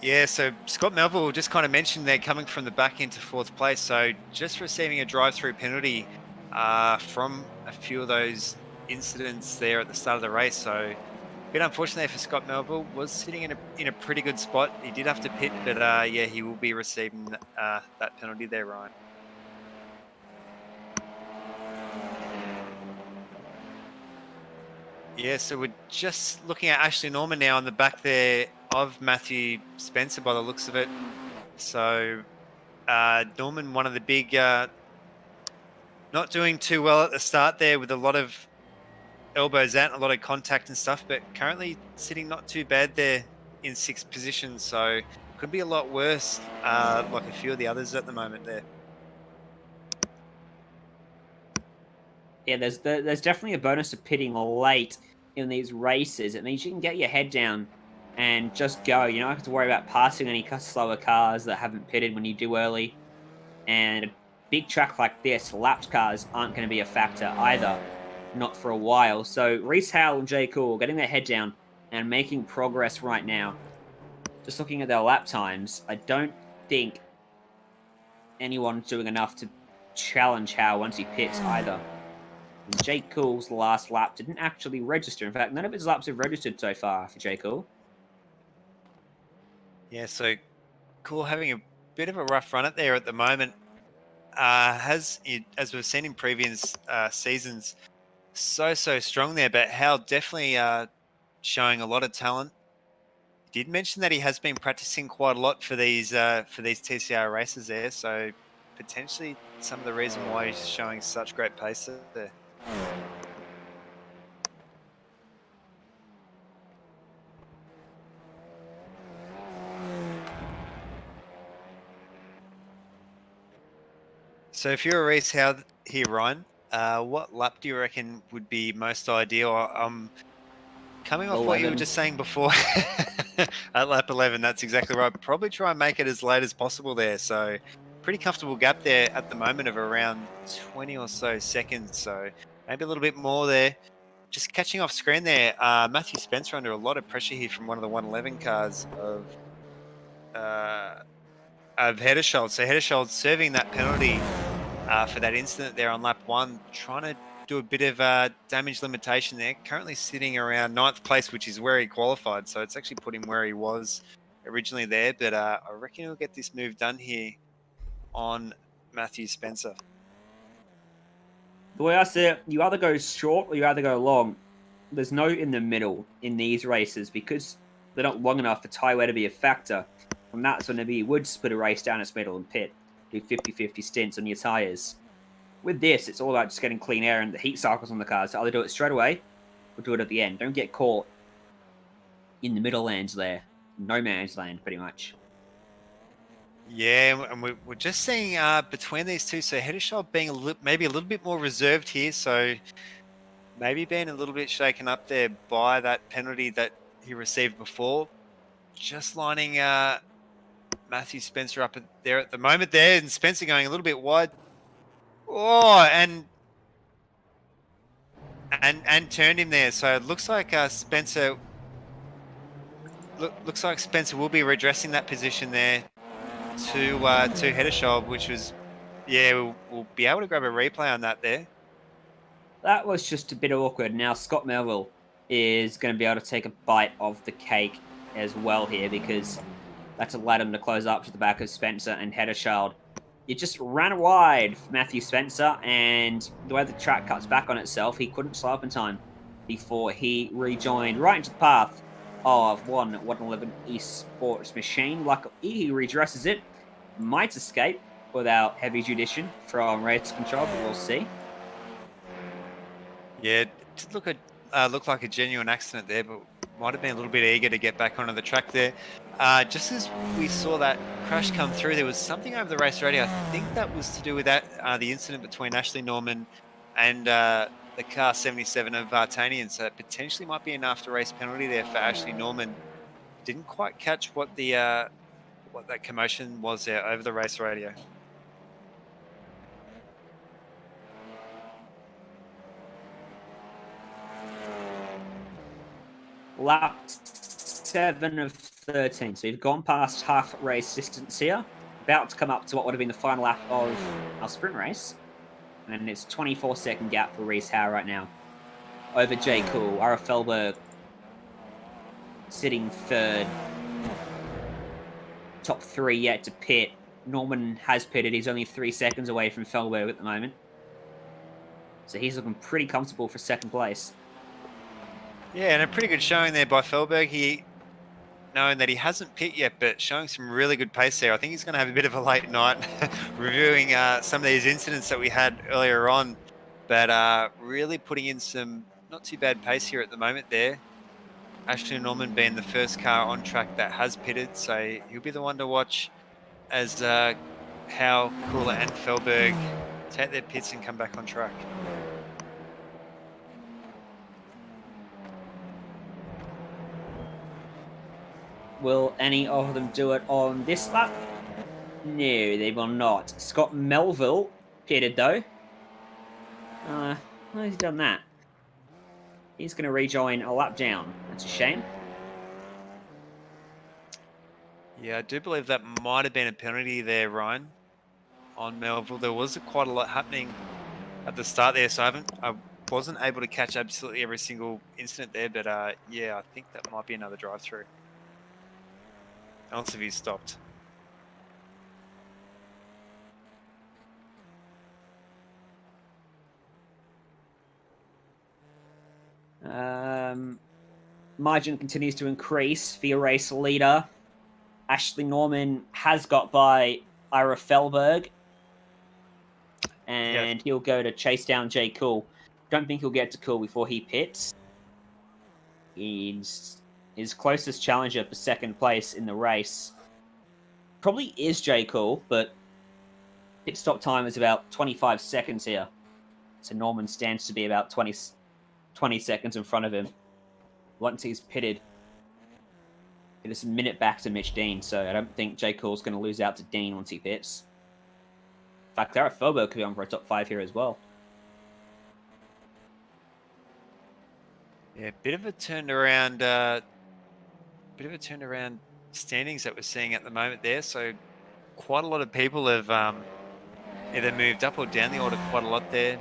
Yeah, so Scott Melville just kind of mentioned they're coming from the back into 4th place. So just receiving a drive-through penalty from a few of those incidents there at the start of the race. So a bit unfortunate there for Scott Melville. Was sitting in a pretty good spot. He did have to pit, but yeah, he will be receiving that penalty there, Ryan. Yeah, so we're just looking at Ashley Norman now on the back there of Matthew Spencer by the looks of it. So Norman, one of the big, not doing too well at the start there with a lot of elbows out and a lot of contact and stuff, but currently sitting not too bad there in 6th position. So could be a lot worse, like a few of the others at the moment there. Yeah, there's definitely a bonus of pitting late in these races. It means you can get your head down and just go. You don't have to worry about passing any slower cars that haven't pitted when you do early. And a big track like this, lapped cars aren't going to be a factor either, not for a while. So Reese Howell and Jay Cool getting their head down and making progress right now. Just looking at their lap times, I don't think anyone's doing enough to challenge Howell once he pits either. Jake Cool's last lap didn't actually register. In fact, none of his laps have registered so far for Jake Cool. Yeah, so Cool having a bit of a rough run at there at the moment. As we've seen in previous seasons, so strong there, but Hal definitely showing a lot of talent. He did mention that he has been practicing quite a lot for these TCR races there, so potentially some of the reason why he's showing such great pace there. So if you're a race here, Ryan, what lap do you reckon would be most ideal? I'm coming off 11. what you were just saying before at lap 11. That's exactly right. Probably try and make it as late as possible there. So pretty comfortable gap there at the moment of around 20 or so seconds. So maybe a little bit more there. Just catching off screen there, Matthew Spencer under a lot of pressure here from one of the 111 cars of Hederschild. So Hederschild serving that penalty for that incident there on lap 1, trying to do a bit of damage limitation there. Currently sitting around 9th place, which is where he qualified. So it's actually put him where he was originally there. But I reckon he'll get this move done here on Matthew Spencer. The way I see it, you either go short or you either go long. There's no in the middle in these races because they're not long enough for tyre wear to be a factor. And that's when you would split a race down its middle and pit. Do 50-50 stints on your tyres. With this, it's all about just getting clean air and the heat cycles on the cars. So either do it straight away or do it at the end. Don't get caught in the middle lands there. No man's land, pretty much. Yeah, and we're just seeing between these two, so Hederschild being maybe a little bit more reserved here, so maybe being a little bit shaken up there by that penalty that he received before. Just lining Matthew Spencer up there at the moment there, and Spencer going a little bit wide. Oh, and turned him there. So it looks like Spencer looks like Spencer will be redressing that position there to Hederschild, which was, yeah, we'll be able to grab a replay on that there. That was just a bit awkward. Now Scott Melville is going to be able to take a bite of the cake as well here because that's allowed him to close up to the back of Spencer and Hederschild. It just ran wide for Matthew Spencer, and the way the track cuts back on itself, he couldn't slow up in time before he rejoined right into the path of 111 esports machine. Luckily, he redresses it. Might escape without heavy judicial from race control, but we'll see. Yeah, it did look like a genuine accident there, but might have been a little bit eager to get back onto the track there. Just as we saw that crash come through, there was something over the race radio. I think that was to do with that the incident between Ashley Norman and the car 77 of Vartanian, so it potentially might be an after-race penalty there for Ashley Norman. Didn't quite catch what the what that commotion was there over the race radio. Lap 7 of 13, so we've gone past half race distance here. About to come up to what would have been the final lap of our sprint race. And it's a 24-second gap for Reese Howe right now. Over J. Cool, Ara Felberg sitting 3rd. Top 3 yet to pit. Norman has pitted. He's only 3 seconds away from Felberg at the moment. So he's looking pretty comfortable for 2nd place. Yeah, and a pretty good showing there by Felberg. He, knowing that he hasn't pit yet, but showing some really good pace there. I think he's going to have a bit of a late night reviewing some of these incidents that we had earlier on, but really putting in some not too bad pace here at the moment there. Ashley Norman being the first car on track that has pitted, so he'll be the one to watch as how Cooler and Felberg take their pits and come back on track. Will any of them do it on this lap? No, they will not. Scott Melville pitted though. Why has he done that? He's going to rejoin a lap down. That's a shame. Yeah, I do believe that might have been a penalty there, Ryan, on Melville. There was quite a lot happening at the start there, so I wasn't able to catch absolutely every single incident there, but yeah, I think that might be another drive-through. Else if he's stopped. Margin continues to increase for your race leader. Ashley Norman has got by Ira Felberg. And he'll go to chase down Jay Cool. Don't think he'll get to Cool before he pits. He's his closest challenger for 2nd place in the race. Probably is Jay Cool, but pit stop time is about 25 seconds here. So Norman stands to be about 20 seconds in front of him. Once he's pitted, it is a minute back to Mitch Dean, so I don't think J. Cool's going to lose out to Dean once he pits. In fact, Garrett Felberg could be on for a top 5 here as well. Yeah, bit of a turnaround standings that we're seeing at the moment there. So quite a lot of people have either moved up or down the order quite a lot there.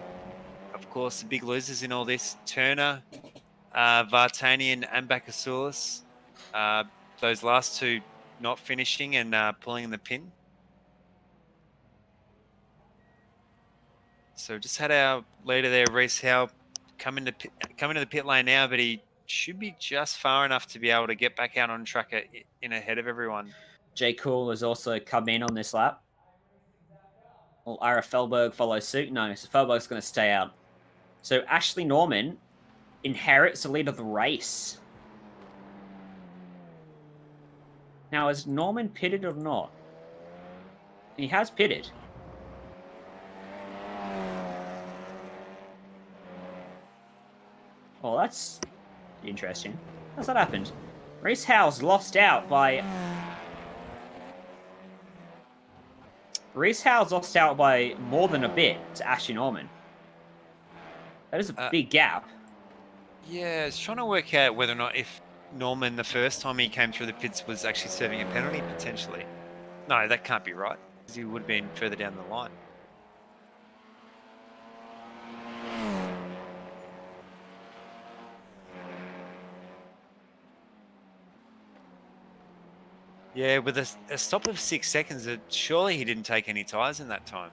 Of course, the big losers in all this, Turner, Vartanian and Bakasoulis. Those last two not finishing and pulling the pin. So just had our leader there, Reese Howe, come into the pit lane now, but he should be just far enough to be able to get back out on track in ahead of everyone. J. Cool has also come in on this lap. Will Ira Felberg follow suit? No, so Felberg's going to stay out. So Ashley Norman inherits the lead of the race. Now, is Norman pitted or not? He has pitted. Oh, that's interesting. How's that happened? Reese Howe's lost out by... Reese Howe's lost out by more than a bit to Ashley Norman. That is a big gap. Yeah, I was trying to work out whether or not if Norman, the first time he came through the pits, was actually serving a penalty, potentially. No, that can't be right, because he would have been further down the line. Yeah, with a stop of 6 seconds, surely he didn't take any tyres in that time.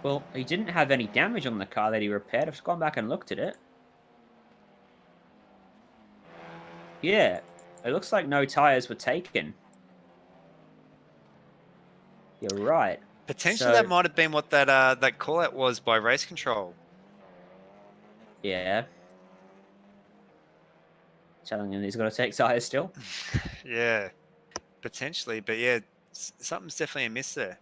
Well, he didn't have any damage on the car that he repaired. I've gone back and looked at it. Yeah, it looks like no tyres were taken. You're right. Potentially that might have been what that call-out was by race control. Yeah. Telling him he's got to take tyres still. Yeah, potentially. But yeah, something's definitely amiss there.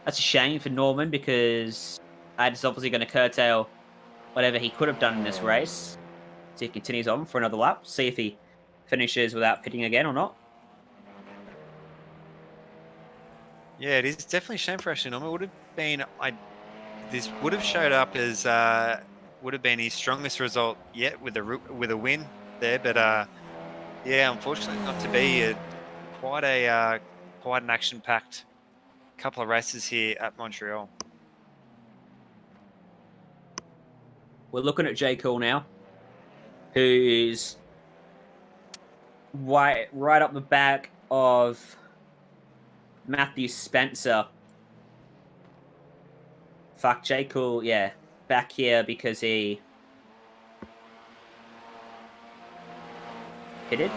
That's a shame for Norman because Ad's obviously going to curtail whatever he could have done in this race. So he continues on for another lap. See if he finishes without pitting again or not. Yeah, it is definitely a shame for Ashley Norman. It would have been, this would have showed up as would have been his strongest result yet with a win there. But yeah, unfortunately not to be. Quite an action-packed couple of races here at Montreal. We're looking at J. Cool now, who's right up the back of Matthew Spencer. Fuck, J. Cool, yeah, back here because he pitted.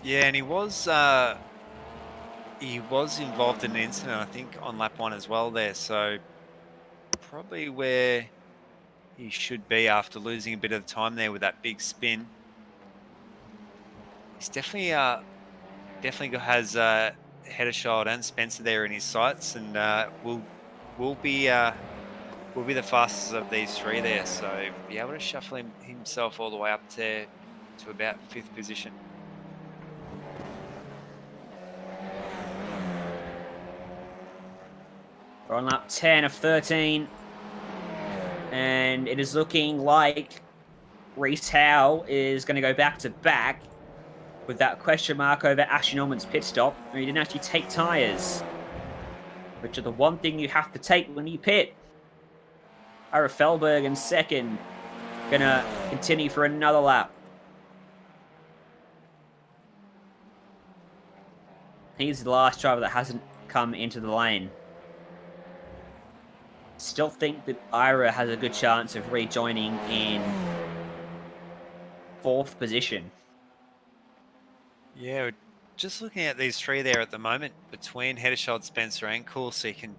Yeah, and he was involved in an incident, I think, on lap 1 as well there. So probably where he should be after losing a bit of time there with that big spin. He's definitely has Hedderschild and Spencer there in his sights, and will be the fastest of these three there. So be able to shuffle himself all the way up there to about 5th position. We're on lap 10 of 13. And it is looking like Reese Howe is going to go back to back with that question mark over Ashley Norman's pit stop. And he didn't actually take tyres, which are the one thing you have to take when you pit. Ira Felberg in second. Going to continue for another lap. He's the last driver that hasn't come into the lane. Still think that Ira has a good chance of rejoining in 4th position. Yeah, just looking at these three there at the moment between Hedderschild, Spencer and Cool, so you can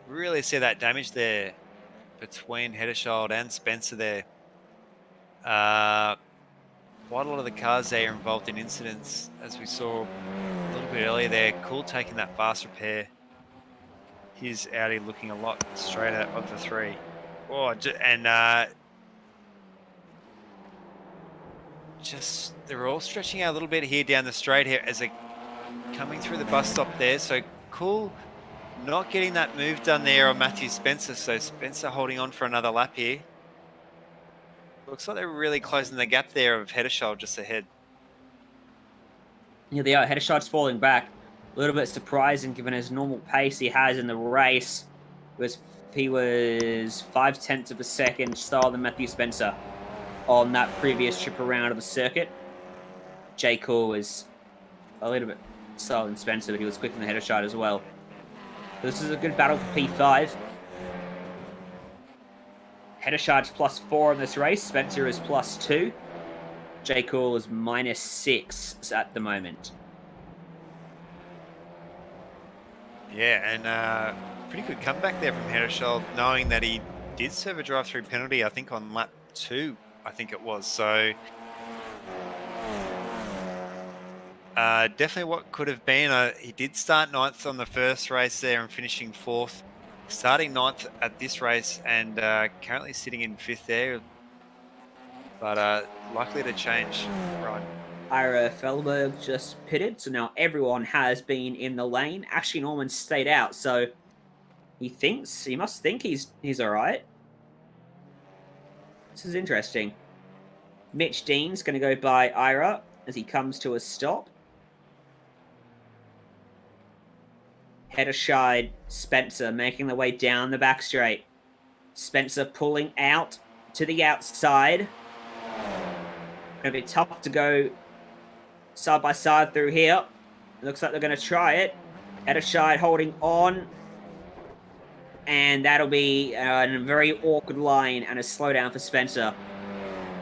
really see that damage there between Hedderschild and Spencer there. Quite a lot of the cars there involved in incidents, as we saw a little bit earlier there. Cool taking that fast repair. His Audi looking a lot straighter of the three. Oh, and just they're all stretching out a little bit here down the straight here as they're coming through the bus stop there. So Cool not getting that move done there on Matthew Spencer, so Spencer holding on for another lap here. Looks like they're really closing the gap there of Heddershall just ahead. Yeah, they are. Heddershall's falling back. A little bit surprising given his normal pace he has in the race. He was 0.5 of a second slower than Matthew Spencer on that previous trip around of the circuit. J. Cool was a little bit slower than Spencer, but he was quicker than Heddershall as well. This is a good battle for P5. Heddershall's +4 in this race. Spencer is +2. J. Cool is -6 at the moment. Yeah, and pretty good comeback there from Heddershall, knowing that he did serve a drive-through penalty, I think, on lap 2, I think it was. So definitely what could have been. He did start 9th on the first race there and finishing 4th. Starting 9th at this race and currently sitting in 5th there. But likely to change. Right. Ira Felberg just pitted, so now everyone has been in the lane. Ashley Norman stayed out, so he must think he's all right. This is interesting. Mitch Dean's going to go by Ira as he comes to a stop. Heddershall, Spencer making their way down the back straight. Spencer pulling out to the outside. Going to be tough to go side by side through here. It looks like they're going to try it. Heddershall holding on. And that'll be a very awkward line and a slowdown for Spencer.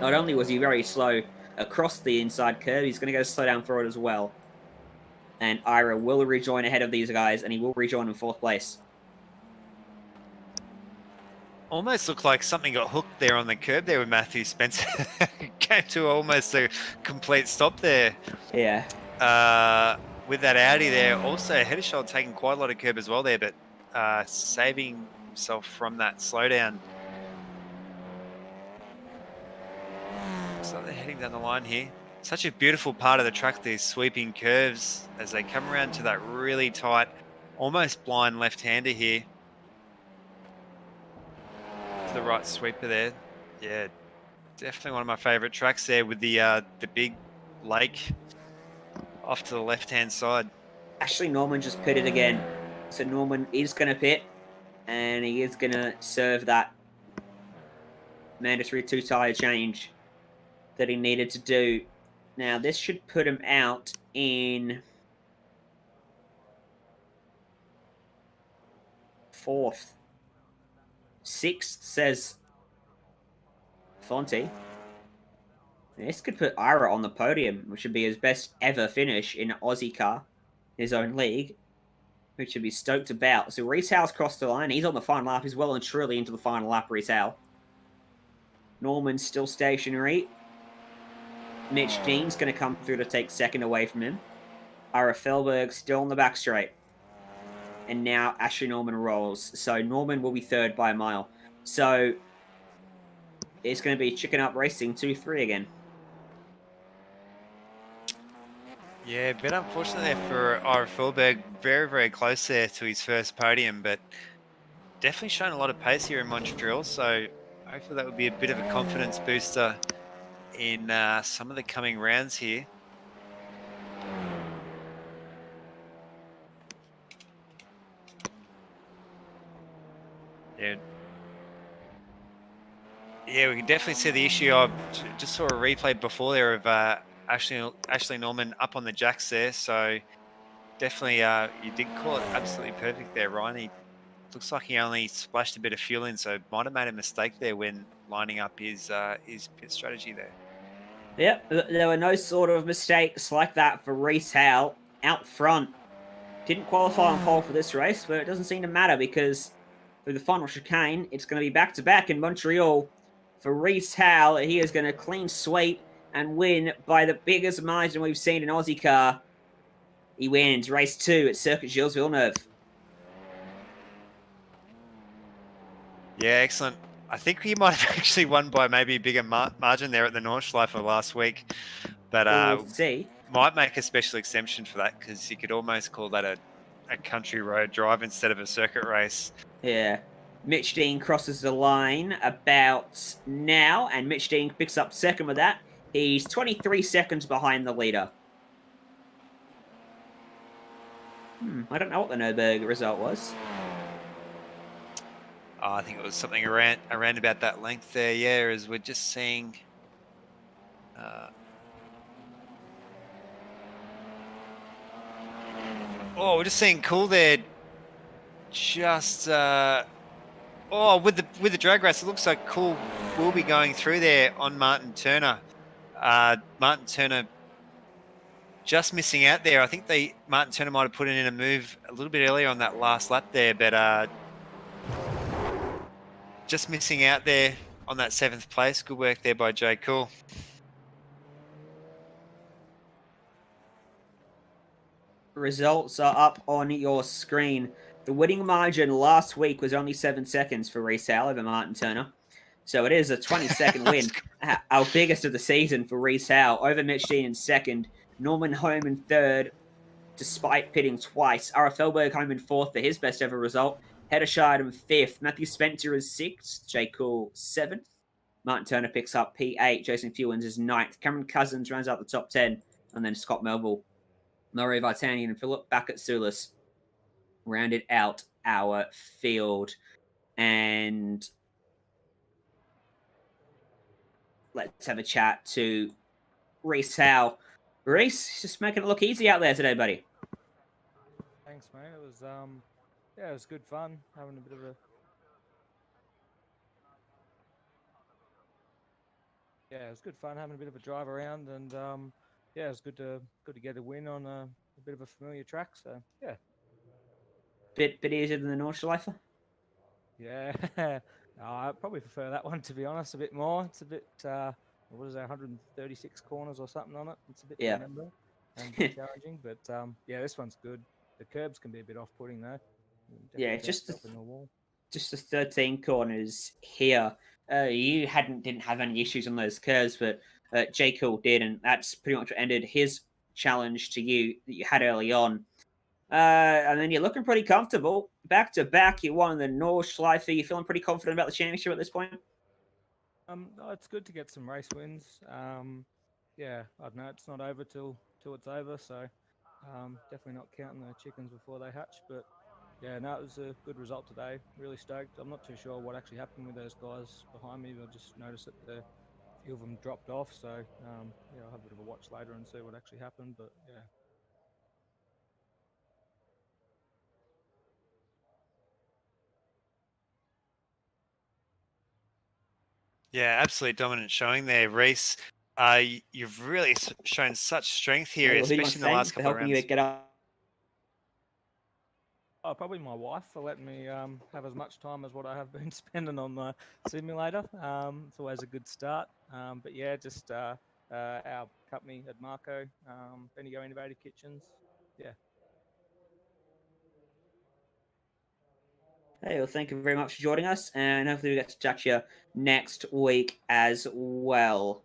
Not only was he very slow across the inside curve, he's going to go slow down for it as well. And Ira will rejoin ahead of these guys, and he will rejoin in 4th place. Almost looked like something got hooked there on the curb there with Matthew Spencer. Came to almost a complete stop there. Yeah. With that Audi there. Also, Heddershall taking quite a lot of curb as well there, but saving himself from that slowdown. So they're heading down the line here. Such a beautiful part of the track, these sweeping curves as they come around to that really tight, almost blind left-hander here. To the right sweeper there. Yeah, definitely one of my favorite tracks there with the big lake off to the left-hand side. Ashley Norman just pitted again. So Norman is going to pit, and he is going to serve that mandatory 2-tyre change that he needed to do. Now, this should put him out in 4th. 6th, says Fonte. This could put Ira on the podium, which would be his best ever finish in Ozicar, his own league, which should be stoked about. So Reese Howe's crossed the line. He's on the final lap. He's well and truly into the final lap, Reese Howe. Norman's still stationary. Mitch Dean's going to come through to take 2nd away from him. Ira Felberg still on the back straight. And now Ashley Norman rolls. So Norman will be 3rd by a mile. So it's going to be Chicken Up Racing 2-3 again. Yeah, a bit unfortunate there for Ira Felberg. Very, very close there to his first podium, but definitely shown a lot of pace here in Montreal. So hopefully that would be a bit of a confidence booster in some of the coming rounds here. Yeah, we can definitely see the issue. I just saw a replay before there of Ashley Norman up on the jacks there. So definitely, you did call it absolutely perfect there, Ryan. He looks like he only splashed a bit of fuel in, so might have made a mistake there when lining up his pit strategy there. Yep, there were no sort of mistakes like that for Reese Howe out front. Didn't qualify on pole for this race, but it doesn't seem to matter because through the final chicane, it's going to be back-to-back in Montreal. For Reese Howe, he is going to clean sweep and win by the biggest margin we've seen in Ozicar. He wins race 2 at Circuit Gilles Villeneuve. Yeah, excellent. I think he might have actually won by maybe a bigger margin there at the Nordschleife last week. But we'll see. Might make a special exemption for that because you could almost call that a country road drive instead of a circuit race. Yeah. Mitch Dean crosses the line about now, and Mitch Dean picks up second with that. He's 23 seconds behind the leader. I don't know what the Nürburgring result was. Oh, I think it was something around about that length there. Yeah, as we're just seeing. We're just seeing Cool there. Just with the drag race, it looks like Cool will be going through there on Martin Turner. Martin Turner just missing out there. I think Martin Turner might have put in a move a little bit earlier on that last lap there, but just missing out there on that 7th place. Good work there by Jay Cool. Results are up on your screen. The winning margin last week was only 7 seconds for Reece Howe over Martin Turner. So it is a 20-second win, our biggest of the season for Reece Howe over Mitch Dean in second, Norman home in third, despite pitting twice. Ara Felberg home in fourth for his best ever result. Heddershide in fifth. Matthew Spencer is sixth. Jay Cool 7th. Martin Turner picks up P8. Jason Fewens is 9th. Cameron Cousins rounds out the top 10. And then Scott Melville, Murray Vartanian, and Philip Backett-Sulis rounded out our field. And let's have a chat to Reece Howe. Reece, just making it look easy out there today, buddy. Thanks, mate. It was it was good fun having a bit of a it was good fun having a bit of a drive around, and it was good to get a win on a bit of a familiar track. So yeah, bit easier than the Nordschleife. Yeah, I probably prefer that one, to be honest, a bit more. It's a bit what is that, 136 corners or something on it. It's a bit remember and a bit challenging, but this one's good. The curbs can be a bit off-putting though. Definitely just the 13 corners here. You didn't have any issues on those curves, but J. Cool did, and that's pretty much what ended his challenge to you that you had early on. And then you're looking pretty comfortable. Back to back, you won the Nordschleife. You feeling pretty confident about the championship at this point? It's good to get some race wins. I don't know, it's not over till it's over, so definitely not counting the chickens before they hatch. But yeah, no, it was a good result today. Really stoked. I'm not too sure what actually happened with those guys behind me, but I just noticed that a few of them dropped off. So I'll have a bit of a watch later and see what actually happened. But yeah. Yeah, absolutely dominant showing there, Reece. You've really shown such strength here, especially in the last couple of rounds. You get up? Oh, probably my wife for letting me have as much time as what I have been spending on the simulator. It's always a good start. But yeah, just our company at Marco, Bendigo Innovative Kitchens. Yeah. Hey, well, thank you very much for joining us, and hopefully we get to chat you next week as well.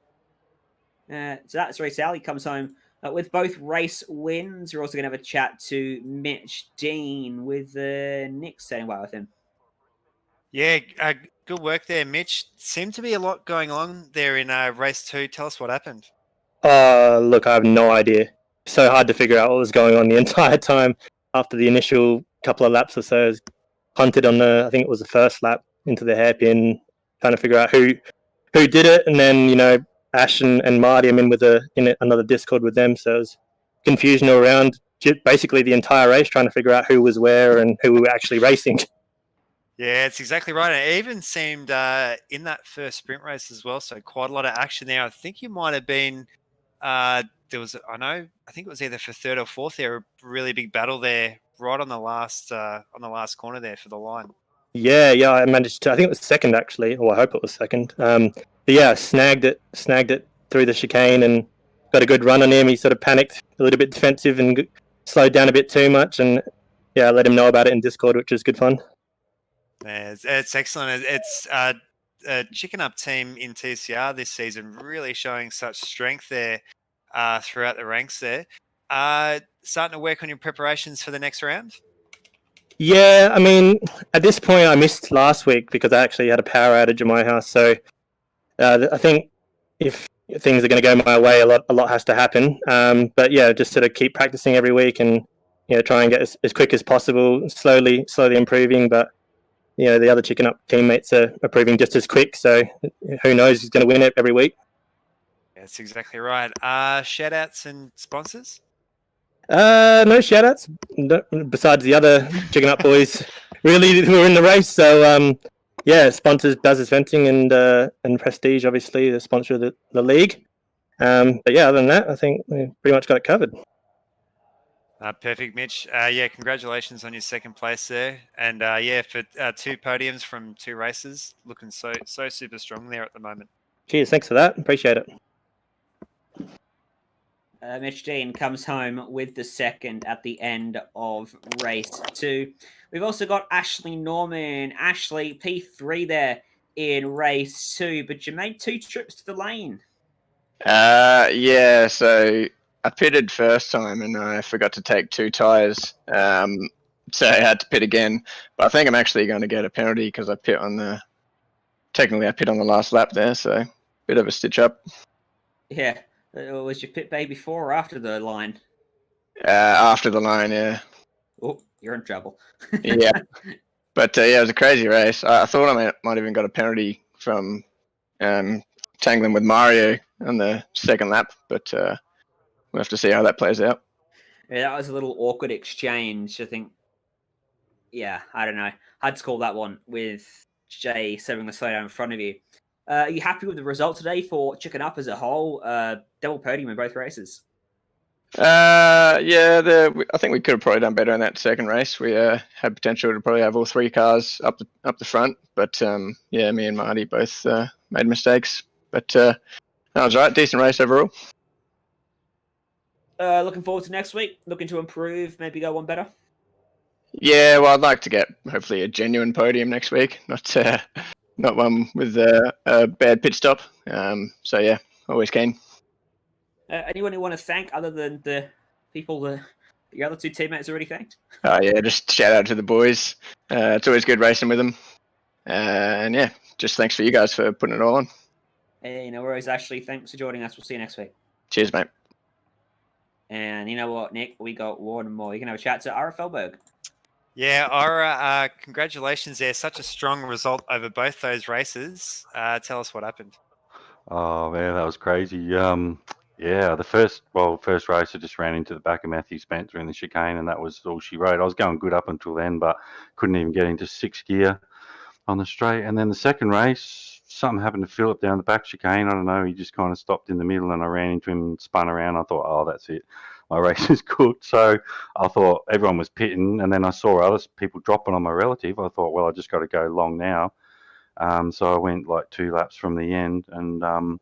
So that's Reece Howe. He comes home with both race wins. We're also going to have a chat to Mitch Dean with Nick standing by with him. Yeah, good work there, Mitch. Seemed to be a lot going on there in race 2. Tell us what happened. Look, I have no idea. So hard to figure out what was going on the entire time. After the initial couple of laps or so, punted on I think it was the first lap into the hairpin, trying to figure out who did it, and then Ash and Marty, I'm in another Discord with them, so it was confusion all around. Basically, the entire race, trying to figure out who was where and who we were actually racing. Yeah, it's exactly right. It even seemed in that first sprint race as well, so quite a lot of action there. I think you might have been I think it was either for third or fourth there, a really big battle there, right on the last corner there for the line. Yeah, I managed to. I think it was second actually, or I hope it was second. But yeah, snagged it through the chicane and got a good run on him. He sort of panicked, a little bit defensive, and slowed down a bit too much. And yeah, I let him know about it in Discord, which was good fun. Yeah, it's excellent. It's a chicken up team in TCR this season, really showing such strength there throughout the ranks there. Starting to work on your preparations for the next round? Yeah, I mean, at this point, I missed last week because I actually had a power outage in my house. So I think if things are going to go my way, a lot has to happen. But yeah, just sort of keep practicing every week and try and get as quick as possible, slowly improving. But the other chicken up teammates are proving just as quick. So who knows who's going to win it every week? That's exactly right. Shout outs and sponsors? No shout outs besides the other chicken up boys really who are in the race. So yeah, sponsors Baz's Fencing and Prestige, obviously the sponsor of the league. But yeah, other than that, I think we pretty much got it covered. Perfect, Mitch. Yeah, congratulations on your second place there, and yeah, for 2 podiums from 2 races, looking so super strong there at the moment. Cheers, thanks for that. Appreciate it. Mitch Dean comes home with the second at the end of race 2. We've also got Ashley Norman. Ashley, P3 there in race 2, but you made 2 trips to the lane. Yeah, so I pitted first time and I forgot to take 2 tyres. So I had to pit again. But I think I'm actually going to get a penalty because I pit on the... Technically, I pit on the last lap there, so bit of a stitch up. Yeah. Was your pit bay before or after the line? After the line, yeah. Oh, you're in trouble. Yeah. But yeah, it was a crazy race. I thought I might even got a penalty from tangling with Mario on the second lap, but we'll have to see how that plays out. Yeah, that was a little awkward exchange, I think. Yeah, I don't know. Hard to call that one with Jay serving the slowdown in front of you. Are you happy with the result today for Chicken Up as a whole? Double podium in both races. Yeah, I think we could have probably done better in that second race. We had potential to probably have all 3 cars up the front, but yeah, me and Marty both made mistakes. But that was right. Decent race overall. Looking forward to next week. Looking to improve. Maybe go one better. Yeah, well, I'd like to get hopefully a genuine podium next week, not one with a bad pit stop. So yeah, always keen. Anyone you want to thank other than the people the other 2 teammates already thanked? Yeah, just shout out to the boys. It's always good racing with them. And yeah, just thanks for you guys for putting it all on. Hey, no worries, Ashley. Thanks for joining us. We'll see you next week. Cheers, mate. And you know what, Nick? We got one more. You can have a chat to Ira Felberg. Yeah, Ira, congratulations there. Such a strong result over both those races. Tell us what happened. Oh man, that was crazy. Yeah, the first race I just ran into the back of Matthew Spencer in the chicane, and that was all she wrote. I was going good up until then, but couldn't even get into 6th gear on the straight. And then the second race, something happened to Philip down the back chicane. I don't know. He just kind of stopped in the middle, and I ran into him and spun around. I thought, oh, that's it. My race is cooked. So I thought everyone was pitting, and then I saw other people dropping on my relative. I thought, well, I just got to go long now. So I went like 2 laps from the end, and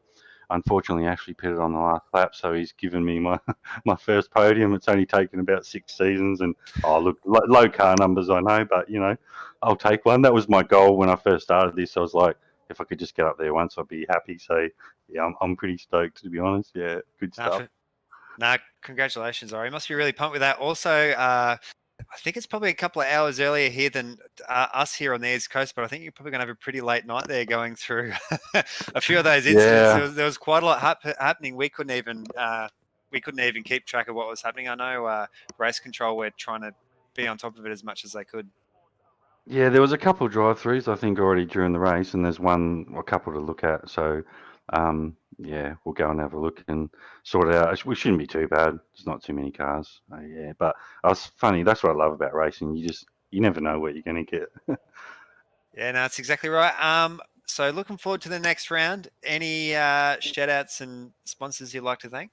unfortunately Ashley pitted on the last lap, so he's given me my first podium. It's only taken about 6 seasons, and look, low car numbers, I know, but I'll take one. That was my goal when I first started this. I was like, if I could just get up there once, I'd be happy. So yeah, I'm pretty stoked, to be honest. Yeah, good stuff. Congratulations, Ori. You must be really pumped with that. Also, I think it's probably a couple of hours earlier here than us here on the East Coast, but I think you're probably going to have a pretty late night there going through a few of those incidents. Yeah. There was quite a lot happening. We couldn't even keep track of what was happening. I know race control were trying to be on top of it as much as they could. Yeah, there was a couple of drive-throughs, I think, already during the race, and there's a couple to look at. So, yeah, we'll go and have a look and sort it out. We shouldn't be too bad. There's not too many cars. Yeah, but it's funny. That's what I love about racing. You never know what you're going to get. Yeah, no, that's exactly right. So looking forward to the next round. Any shout-outs and sponsors you'd like to thank?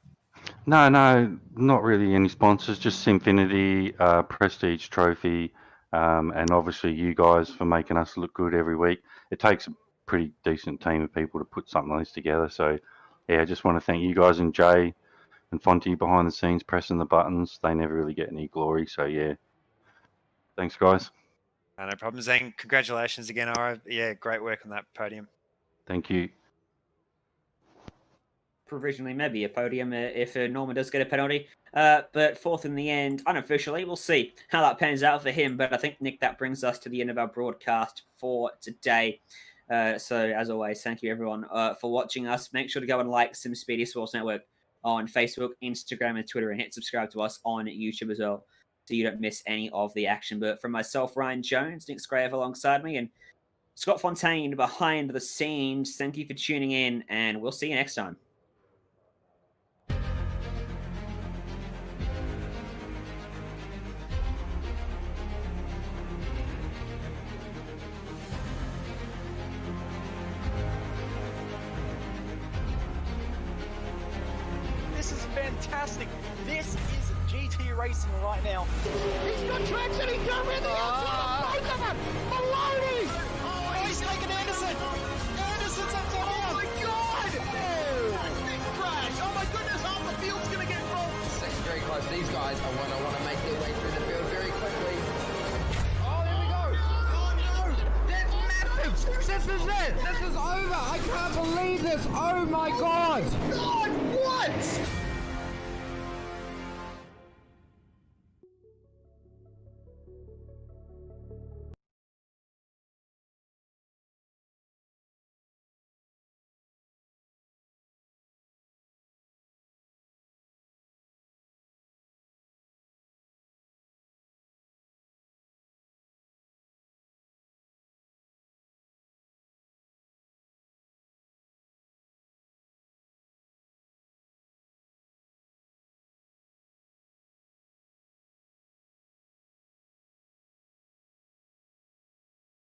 No, not really any sponsors. Just Simfinity, Prestige Trophy, and obviously you guys for making us look good every week. It takes a pretty decent team of people to put something like this together. So, yeah, I just want to thank you guys and Jay and Fonty behind the scenes pressing the buttons. They never really get any glory. So, yeah, thanks, guys. No problems. And congratulations again, Ira. Yeah, great work on that podium. Thank you. provisionally maybe a podium if Norman does get a penalty. But fourth in the end, unofficially. We'll see how that pans out for him. But I think, Nick, that brings us to the end of our broadcast for today. So, as always, thank you, everyone, for watching us. Make sure to go and like Simspeed Sports Network on Facebook, Instagram, and Twitter, and hit subscribe to us on YouTube as well, so you don't miss any of the action. But from myself, Ryan Jones, Nick Scrave alongside me, and Scott Fontaine behind the scenes, thank you for tuning in, and we'll see you next time. This is fantastic. This is GT Racing right now. He's got traction, he's got rhythm, both of them! Maloney! Oh, he's taking Anderson. Anderson's up to Oh my god! Big crash. Oh my goodness, half the field's going to get rolled. Second very close. These guys are going to want to make their way through the field very quickly. Oh, here we go! Oh no! That's massive! This is it! This is over! I can't believe this! Oh my god!